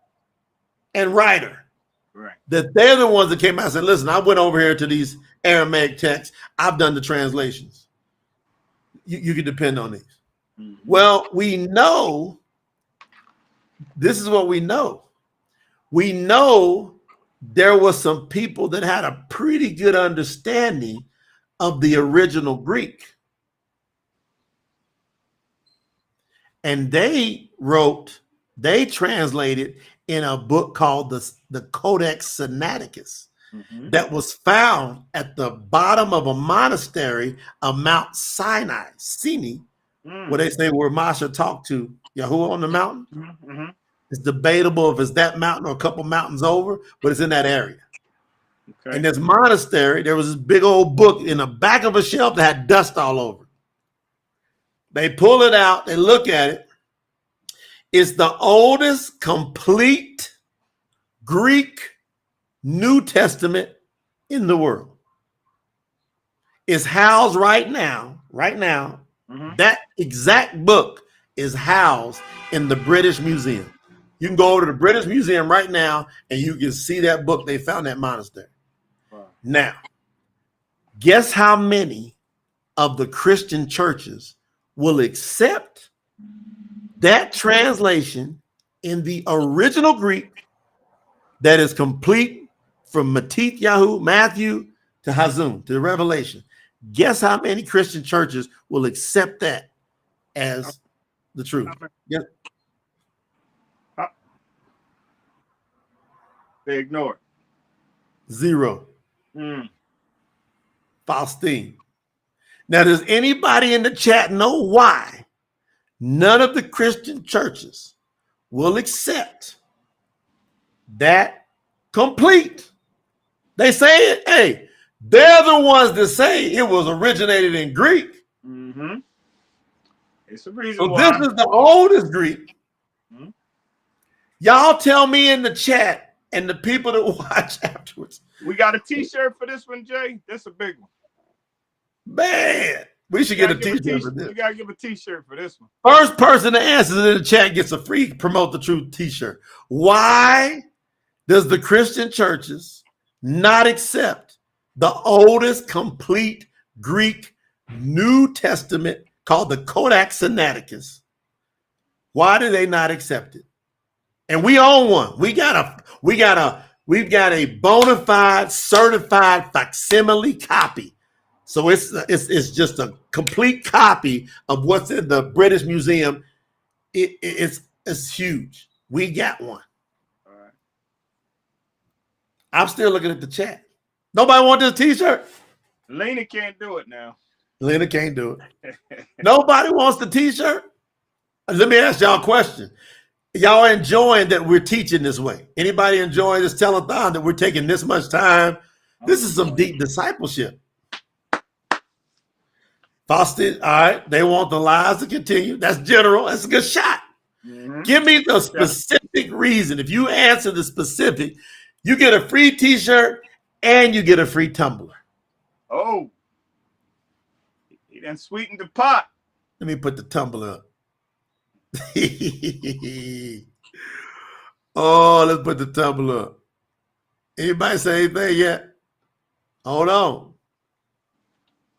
A: and writer,
B: right?
A: That they're the ones that came out and said, listen, I went over here to these Aramaic texts. I've done the translations. You can depend on these. Well, we know, this is what we know. We know there was some people that had a pretty good understanding of the original Greek. And they translated in a book called the Codex Sinaiticus that was found at the bottom of a monastery of Mount Sinai, where they say where Moshe talked to Yahuwah on the mountain. It's debatable if it's that mountain or a couple mountains over, but it's in that area. Okay. In this monastery, there was this big old book in the back of a shelf that had dust all over. They pull it out, they look at it. It's the oldest complete Greek New Testament in the world. It's housed right now. That exact book is housed in the British Museum. You can go over to the British Museum right now and you can see that book they found in that monastery. Wow. Now, guess how many of the Christian churches will accept that translation in the original Greek that is complete from Matthew to Hazum, to the Revelation? Guess how many Christian churches will accept that as the truth? Yes.
B: They ignore it.
A: 0. Faustine. Now, does anybody in the chat know why none of the Christian churches will accept that complete? They say it, hey, they're the ones that say it was originated in Greek.
B: It's a reason
A: so
B: why.
A: This is the oldest Greek. Y'all tell me in the chat and the people that watch afterwards.
B: We got a t-shirt for this one, Jay. That's a big one.
A: Man, we should get a t-shirt for this.
B: You gotta give a t-shirt for this one.
A: First person that answers in the chat gets a free Promote the Truth t-shirt. Why does the Christian churches not accept the oldest complete Greek New Testament called the Codex Sinaiticus? Why do they not accept it? And we own one. We've got a bona fide, certified facsimile copy. So it's just a complete copy of what's in the British Museum. It's huge. We got one. All right. I'm still looking at the chat. Nobody want this t-shirt?
B: Lena can't do it now.
A: Lena can't do it. Nobody wants the t-shirt? Let me ask y'all a question. Y'all enjoying that we're teaching this way? Anybody enjoying this telethon that we're taking this much time? This is some deep discipleship. Faustin, all right, they want the lies to continue. That's general. That's a good shot. Give me the specific reason. If you answer the specific, you get a free t-shirt and you get a free tumbler.
B: Oh, he done sweetened the pot.
A: Let me put the tumbler up. Oh, let's put the tumbler up. Anybody say anything yet? Hold on.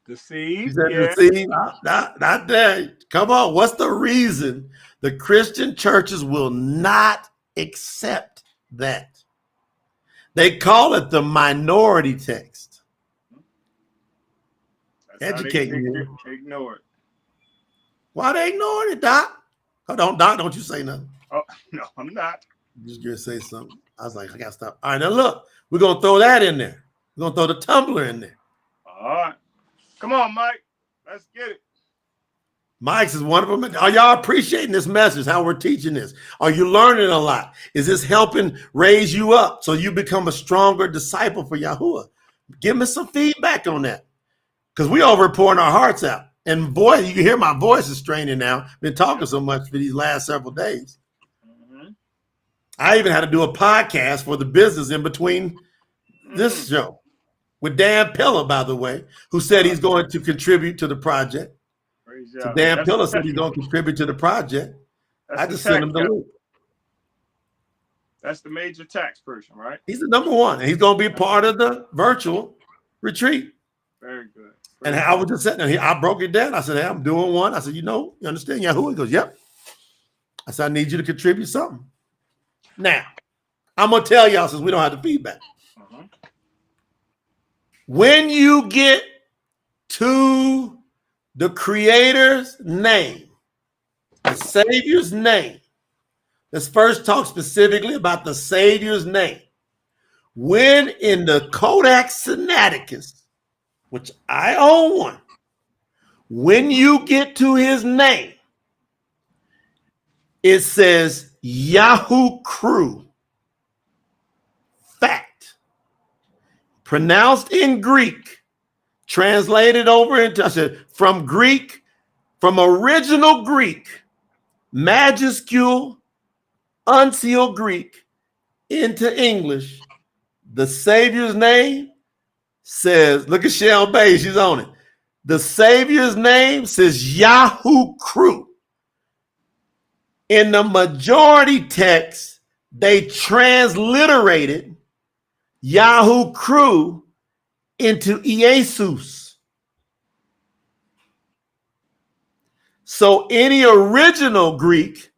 B: The seed.
A: The seed? Not there. Come on. What's the reason the Christian churches will not accept that? They call it the minority text. Educate me.
B: Ignore it.
A: Why they ignoring it, Doc? Hold on, Doc, don't you say nothing.
B: Oh, no, I'm not.
A: I'm just going to say something. I was like, I got to stop. All right, now look, we're going to throw that in there. We're going to throw the tumbler in there.
B: All right. Come on, Mike. Let's get it.
A: Mike's is one of them. Are y'all appreciating this message, how we're teaching this? Are you learning a lot? Is this helping raise you up so you become a stronger disciple for Yahuwah? Give me some feedback on that. Because we over pouring our hearts out. And boy, you can hear my voice is straining now. Been talking so much for these last several days.
B: Mm-hmm.
A: I even had to do a podcast for the business in between this show with Dan Pillar, by the way, who said he's going to contribute to the project. So Dan Pillar said he's going to contribute to the project. I just sent him the link.
B: That's the major tax person, right?
A: He's the number one. And he's going to be part of the virtual retreat.
B: Very good.
A: And I was just sitting there. I broke it down. I said, hey, I'm doing one. I said, you understand Yahoo? He goes, yep. I said, I need you to contribute something. Now, I'm going to tell y'all since we don't have the feedback. When you get to the Creator's name, the Savior's name, let's first talk specifically about the Savior's name. When in the Codex Sinaiticus, which I own one, when you get to his name, it says Yahoo Crew. Fact. Pronounced in Greek, translated over into, I said, from original Greek, majuscule, unsealed Greek, into English, the Savior's name says, look at Shell Bay, she's on it. The Savior's name says Yahoo Crew. In the majority text, they transliterated Yahoo Crew into Jesus. So any original Greek,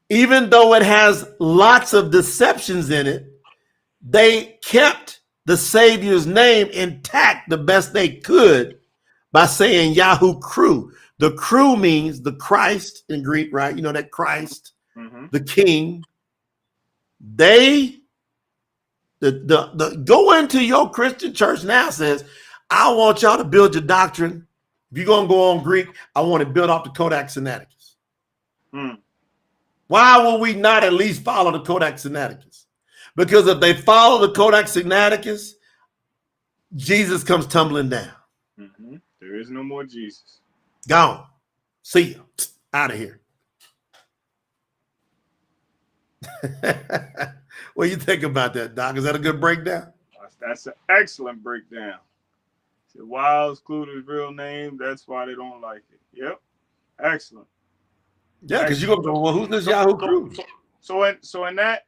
A: even though it has lots of deceptions in it, they kept the Savior's name intact the best they could by saying Yahoo Crew. The crew means the Christ in Greek, right? You know that Christ, the King. They, go into your Christian church now says, I want y'all to build your doctrine. If you're going to go on Greek, I want to build off the Codex Sinaiticus. Why will we not at least follow the Codex Sinaiticus? Because if they follow the Codex Sinaiticus, Jesus comes tumbling down.
B: There is no more Jesus.
A: Gone. See you. Out of here. What do you think about that, Doc? Is that a good breakdown?
B: That's an excellent breakdown. So Wiles included his real name. That's why they don't like it. Yep. Excellent.
A: Yeah, because you're going to go, well, who's this Yahoo Crew?
B: So in that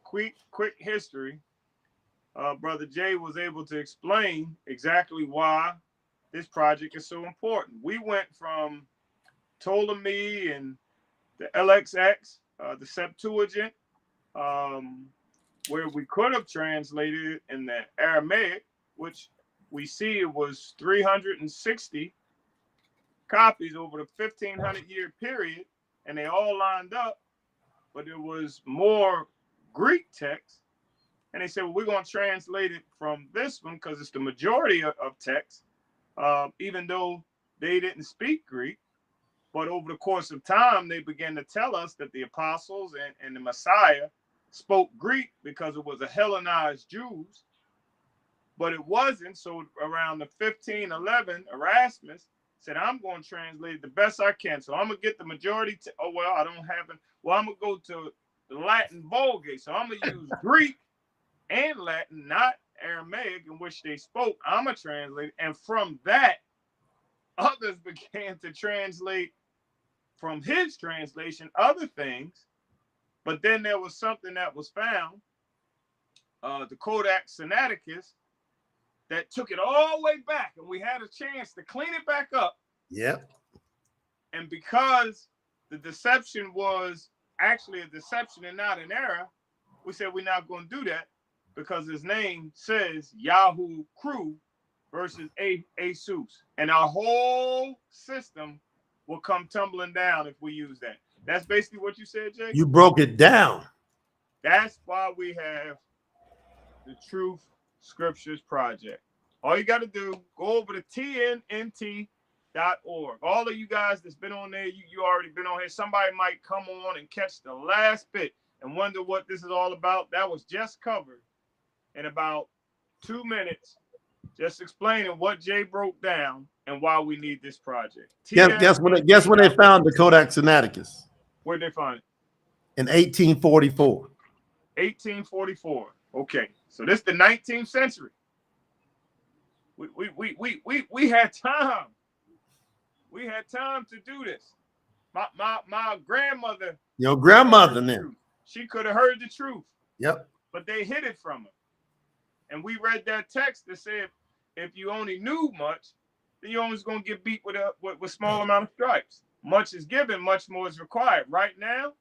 B: quick history, Brother Jay was able to explain exactly why this project is so important. We went from Ptolemy and the LXX, the Septuagint, where we could have translated it in the Aramaic, which we see it was 360 copies over the 1500-year period, and they all lined up, but there was more Greek text. And they said, well, we're going to translate it from this one because it's the majority of text, even though they didn't speak Greek. But over the course of time, they began to tell us that the apostles and the Messiah spoke Greek because it was a Hellenized Jews. But it wasn't. So around the 1511, Erasmus said, I'm going to translate it the best I can. So I'm going to get the majority. I don't have it. Well, I'm going to go to the Latin Vulgate. So I'm going to use Greek and Latin, not Aramaic, in which they spoke. I'm going to translate. And from that, others began to translate from his translation other things. But then there was something that was found, the Codex Sinaiticus, that took it all the way back, and we had a chance to clean it back up.
A: Yep.
B: And because the deception was actually a deception and not an error, we said we're not going to do that because his name says Yahoo Crew versus Jesus. And our whole system will come tumbling down if we use that. That's basically what you said, Jay?
A: You broke it down.
B: That's why we have the Truth Scriptures Project. All you got to do, go over to tnnt.org. All of you guys that's been on there, you already been on here. Somebody might come on and catch the last bit and wonder what this is all about. That was just covered in about 2 minutes just explaining what Jay broke down and why we need this project.
A: Guess when they found the Codex Sinaiticus?
B: Where'd they find it?
A: In 1844.
B: 1844. Okay, so this is the 19th century. We had time. We had time to do this. My grandmother.
A: Your grandmother then.
B: She could have heard the truth.
A: Yep.
B: But they hid it from her. And we read that text that said, if you only knew much, then you're always going to get beat with a small amount of stripes. Much is given, much more is required. Right now,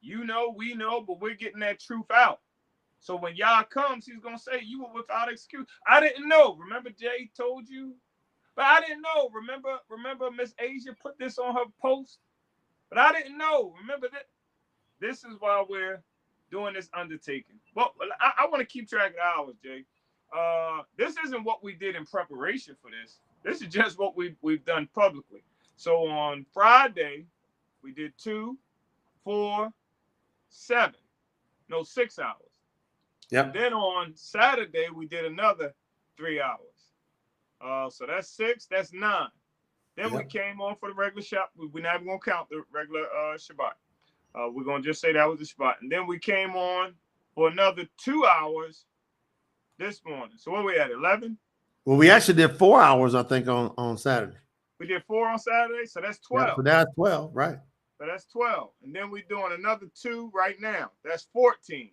B: you know, we know, but we're getting that truth out. So when Yah comes, he's going to say, you were without excuse. I didn't know. Remember Jay told you? But I didn't know. Remember Miss Asia put this on her post? But I didn't know. Remember that? This is why we're doing this undertaking. Well, I want to keep track of hours, Jay. This isn't what we did in preparation for this. This is just what we've done publicly. So on Friday, we did 2, 4, 7. No, 6 hours.
A: Yep.
B: And then on Saturday, we did another 3 hours. So that's 6, that's 9. Then we came on for the regular shop. We're not even going to count the regular Shabbat. We're going to just say that was the Shabbat. And then we came on for another 2 hours this morning. So what we at, 11?
A: Well, we actually did 4 hours, I think, on Saturday.
B: We did 4 on Saturday, so that's 12.
A: Yeah, so that's 12, right.
B: So that's 12. And then we're doing another 2 right now. That's 14.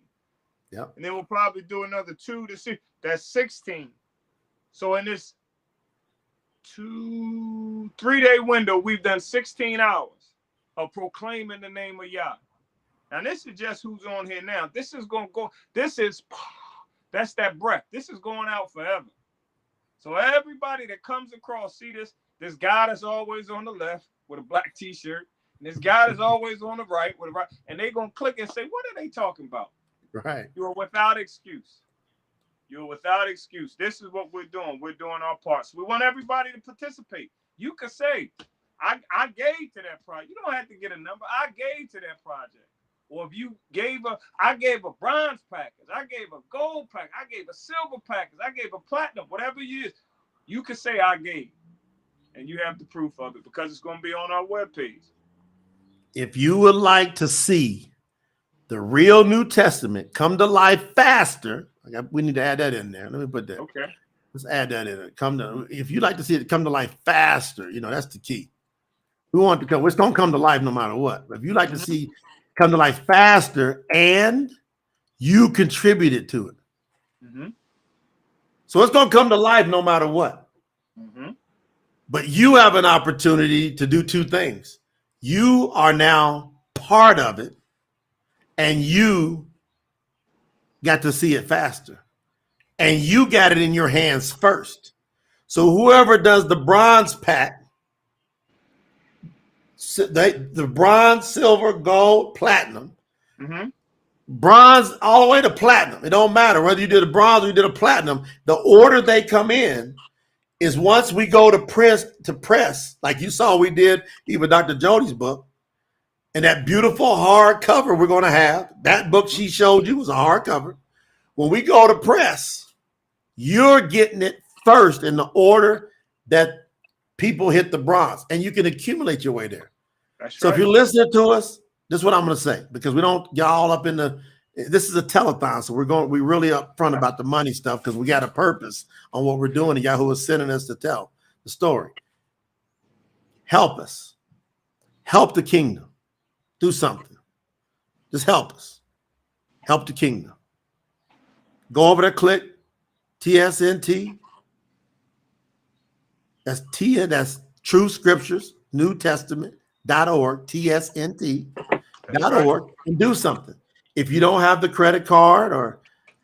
A: Yep.
B: And then we'll probably do another 2 to 6. That's 16. So in this 3-day window, we've done 16 hours of proclaiming the name of Yah. Now, this is just who's on here now. This is going to go. That's that breath. This is going out forever. So everybody that comes across, see this guy that's always on the left with a black t-shirt, and this guy that's always on the right with a right, and they're going to click and say, what are they talking about?
A: Right.
B: You are without excuse. You're without excuse. This is what we're doing. We're doing our part. So we want everybody to participate. You could say, I gave to that project. You don't have to get a number. I gave to that project. Or if you I gave a bronze package. I gave a gold package. I gave a silver package. I gave a platinum, whatever it is. You could say I gave. And you have the proof of it because it's going to be on our webpage.
A: If you would like to see the real New Testament come to life faster, we need to add that in there. Let me put that.
B: Okay.
A: Let's add that in. If you'd like to see it come to life faster, that's the key. We want it to come. It's going to come to life no matter what. But if you like to see come to life faster and you contributed to it.
B: Mm-hmm.
A: So it's going to come to life no matter what.
B: Mm-hmm.
A: But you have an opportunity to do 2 things. You are now part of it, and you got to see it faster. And you got it in your hands first. So whoever does the bronze pack, the bronze, silver, gold, platinum, bronze all the way to platinum. It don't matter whether you did a bronze or you did a platinum. The order they come in is once we go to press, like you saw we did even Dr. Jody's book, and that beautiful hardcover we're going to have. That book she showed you was a hardcover. When we go to press, you're getting it first in the order that people hit the bronze, and you can accumulate your way there.
B: That's
A: so
B: right.
A: If you're listening to us, this is what I'm going to say, because we don't get all up in this is a telethon, so we're really upfront about the money stuff because we got a purpose on what we're doing, and Yahoo is sending us to tell the story. Help us. Help the kingdom. Do something. Just help us. Help the kingdom. Go over there, click TSNT. That's True Scriptures, New Testament.org, TSNT.org, and do something. If you don't have the credit card or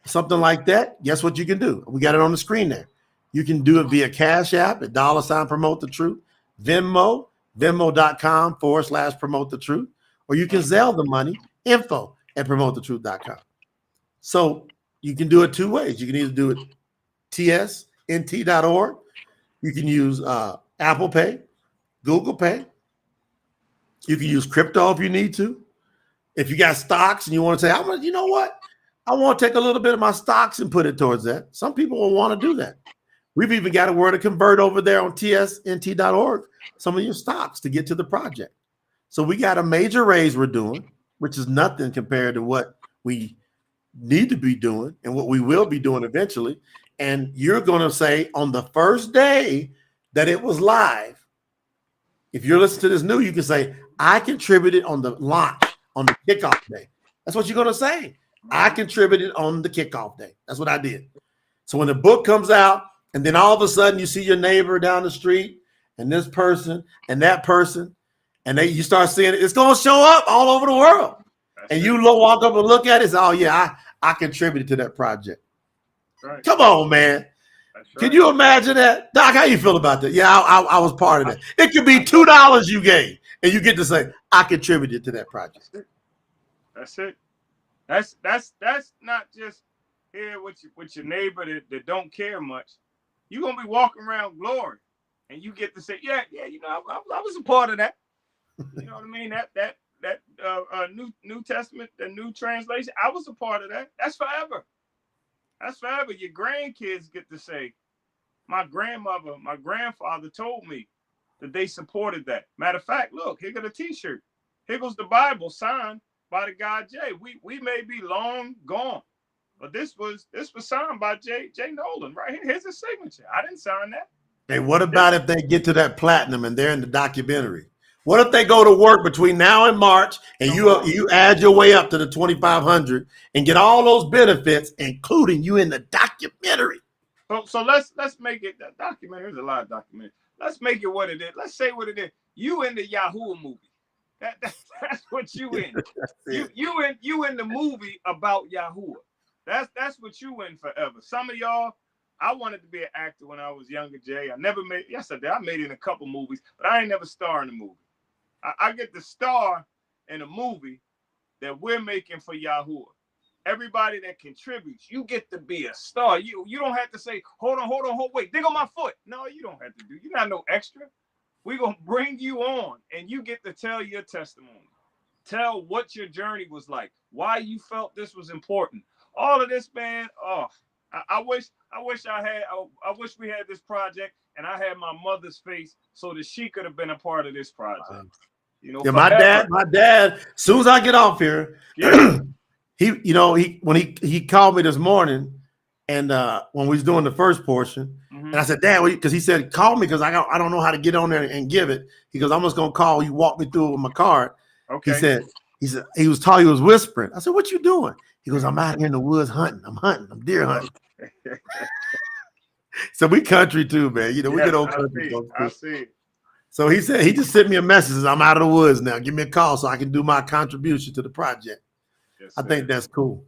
A: something like that, guess what you can do? We got it on the screen there. You can do it via Cash App at $ Promote the Truth, Venmo, Venmo.com/Promote the Truth, or you can Zelle the money, info@promotethetruth.com. So you can do it 2 ways. You can either do it tsnt.org. You can use Apple Pay, Google Pay. You can use crypto if you need to. If you got stocks and you want to say, how much, you know what? I want to take a little bit of my stocks and put it towards that. Some people will want to do that. We've even got a word to convert over there on tsnt.org, some of your stocks to get to the project. So we got a major raise we're doing, which is nothing compared to what we need to be doing and what we will be doing eventually. And you're going to say on the first day that it was live, if you're listening to this new, you can say, I contributed on the launch, on the kickoff day. That's what you're going to say. I contributed on the kickoff day. That's what I did. So when the book comes out, and then all of a sudden you see your neighbor down the street and this person and that person, and you start seeing it, it's going to show up all over the world. And you walk up and look at it and say, oh, yeah, I contributed to that project.
B: Right.
A: Come on, man. Right. Can you imagine that? Doc, how you feel about that? Yeah, I was part of that. It could be $2 you gave, and you get to say, I contributed to that project.
B: That's it. That's not just here with your neighbor that don't care much. You're going to be walking around glory, and you get to say, yeah, you know, I was a part of that. You know what I mean? That New Testament, the new translation, I was a part of that. That's forever. That's forever. Your grandkids get to say, my grandmother, my grandfather told me that they supported that. Matter of fact, look, here got a T-shirt. Here goes the Bible signed by the guy Jay. We may be long gone, but this was signed by Jay Nolan right here. Here's his signature. I didn't sign that.
A: Hey, what about if they get to that platinum and they're in the documentary? What if they go to work between now and March and you add your way up to the 2,500 and get all those benefits, including you in the documentary?
B: So let's make it a documentary. There's a lot of documentaries. Let's make it what it is. Let's say what it is. You in the Yahoo movie. That's what you in. You in the movie about Yahoo. That's what you in forever. Some of y'all, I wanted to be an actor when I was younger, Jay. I never made. Yes, I did. I made it in a couple movies, but I ain't never star in a movie. I get to star in a movie that we're making for Yahoo. Everybody that contributes, you get to be a star. You don't have to say, hold on, wait, dig on my foot. No, you don't have to do. You're not no extra. We're going to bring you on, and you get to tell your testimony. Tell what your journey was like, why you felt this was important. All of this, man, I wish we had this project and I had my mother's face so that she could have been a part of this project. You know,
A: yeah, my dad, as soon as I get off here, yeah. When he called me this morning and when we was doing the first portion, and I said, Dad, because he said, call me because I don't know how to get on there and give it. He goes, I'm just gonna call you, walk me through it with my card.
B: Okay.
A: He said he was whispering. I said, what you doing? He goes, I'm out here in the woods hunting. I'm deer hunting. So we country too, man. You know, we get old country.
B: I see.
A: So he said, he just sent me a message. Says, I'm out of the woods now. Give me a call so I can do my contribution to the project. Yes, I think that's cool.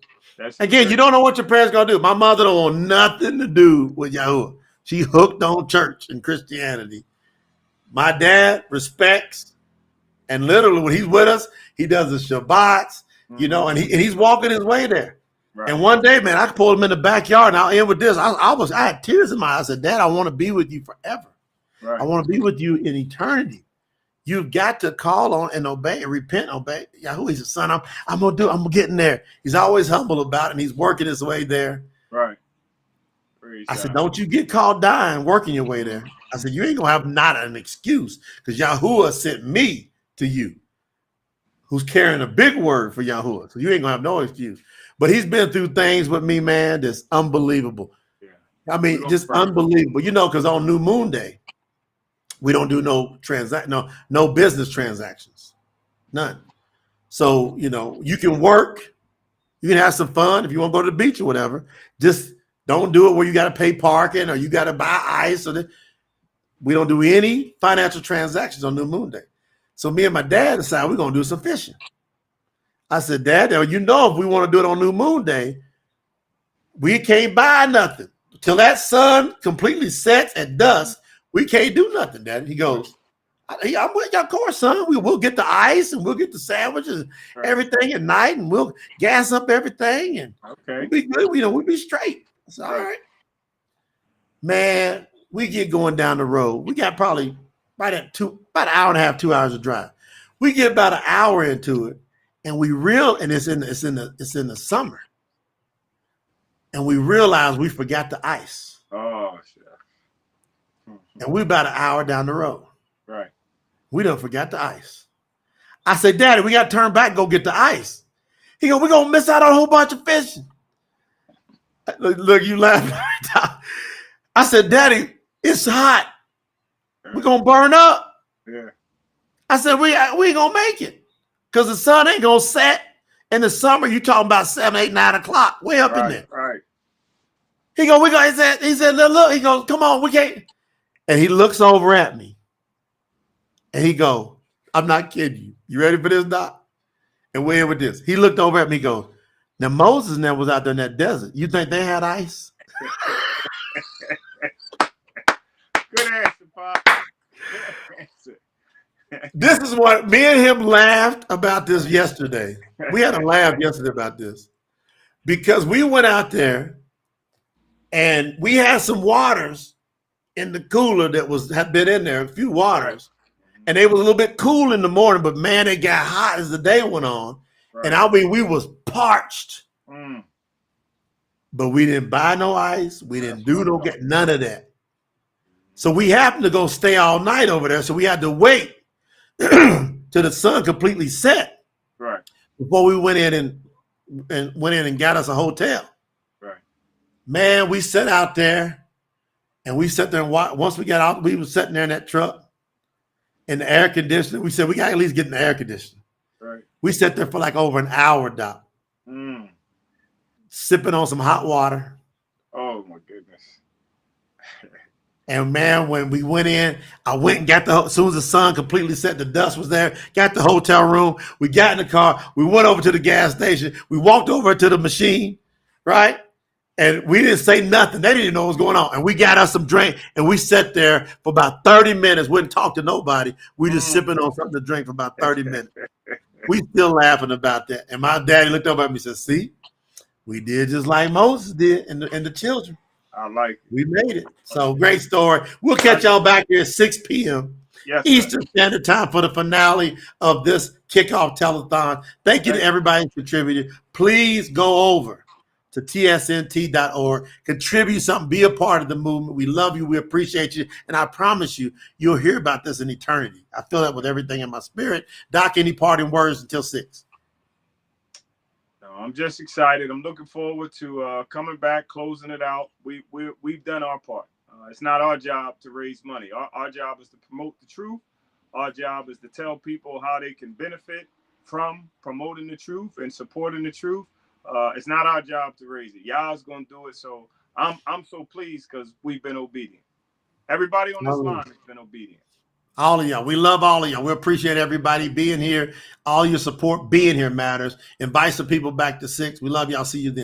A: Again, you don't know what your parents gonna do. My mother don't want nothing to do with Yahoo. She hooked on church and Christianity. My dad respects, and literally when he's with us, he does the Shabbats, you know, and he's walking his way there. Right. And one day, man, I pulled him in the backyard, and I'll end with this. I had tears in my eyes. I said, Dad, I want to be with you forever. Right. I want to be with you in eternity. You've got to call on and obey and repent, obey. Yahoo, he said, son, I'm getting there. He's always humble about it, and he's working his way there.
B: Right.
A: I said, don't you get caught dying working your way there. I said, you ain't going to have not an excuse because Yahuwah sent me to you, who's carrying a big word for Yahuwah. So you ain't going to have no excuse. But he's been through things with me, man, that's unbelievable. Yeah. I mean, just unbelievable. You know, because on New Moon Day, we don't do no business transactions, none. So, you know, you can work, you can have some fun if you want to go to the beach or whatever. Just don't do it where you got to pay parking or you got to buy ice. We don't do any financial transactions on New Moon Day. So me and my dad decided we're going to do some fishing. I said, Dad, you know, if we want to do it on New Moon Day, we can't buy nothing. Till that sun completely sets at dusk, we can't do nothing, Daddy. He goes, I'm with you, of course, son. We'll get the ice and we'll get the sandwiches and everything at night and we'll gas up everything and we'll be good. We'll be straight. I said, all right. Man, we get going down the road. We got probably about an hour and a half, 2 hours of drive. We get about an hour into it and it's in the summer. and we realized we forgot the ice.
B: Oh shit.
A: And we're about an hour down the road.
B: Right.
A: We done forgot the ice. I said, Daddy, we got to turn back and go get the ice. He go, we're going to miss out on a whole bunch of fishing. Look, you laughing. I said, Daddy, it's hot. We're going to burn up.
B: Yeah.
A: I said, we ain't going to make it because the sun ain't going to set. In the summer, you talking about 7, 8, 9 o'clock, way up in there.
B: Right.
A: He go, he said, look, he goes, come on, we can't. And he looks over at me and he go, I'm not kidding you. You ready for this, Doc? And we're here with this. He looked over at me, goes, now Moses never was out there in that desert. You think they had ice?
B: Good answer, Pop. Good answer.
A: This is what me and him laughed about this yesterday. We had a laugh yesterday about this because we went out there and we had some waters in the cooler that had been in there, a few waters, and they was a little bit cool in the morning, but man, they got hot as the day went on. Right. And I mean, we was parched, but we didn't buy no ice. We didn't do none of that. So we happened to go stay all night over there. So we had to wait till the sun completely set,
B: right,
A: before we went in and got us a hotel.
B: Right.
A: Man, we sat out there and we sat there and once we got out, we was sitting there in that truck in the air conditioning. We said we got to at least get in the air conditioning.
B: Right.
A: We sat there for like over an hour, Doc, sipping on some hot water.
B: Oh my goodness.
A: And man, when we went in, I went and got as soon as the sun completely set, the dust was there, got the hotel room. We got in the car. We went over to the gas station. We walked over to the machine, right? And we didn't say nothing. They didn't know what was going on. And we got us some drink and we sat there for about 30 minutes. Wouldn't talk to nobody. We just sipping on something to drink for about 30 minutes. We still laughing about that. And my daddy looked over at me and said, see, we did just like Moses did and the children.
B: I like it.
A: We made it. So great story. We'll catch y'all back here at 6 p.m.
B: Yes,
A: Eastern Standard Time for the finale of this kickoff telethon. Thank you to everybody who contributed. Please go over to tsnt.org. Contribute something. Be a part of the movement. We love you. We appreciate you. And I promise you, you'll hear about this in eternity. I feel that with everything in my spirit. Doc, any parting words until 6?
B: I'm just excited. I'm looking forward to coming back, closing it out. We've done our part. It's not our job to raise money. Our job is to promote the truth. Our job is to tell people how they can benefit from promoting the truth and supporting the truth. It's not our job to raise it. Y'all's gonna do it. So I'm so pleased because we've been obedient. Everybody on this line has been obedient.
A: All of y'all. We love all of y'all. We appreciate everybody being here. All your support being here matters. Invite some people back to 6. We love y'all. See you then.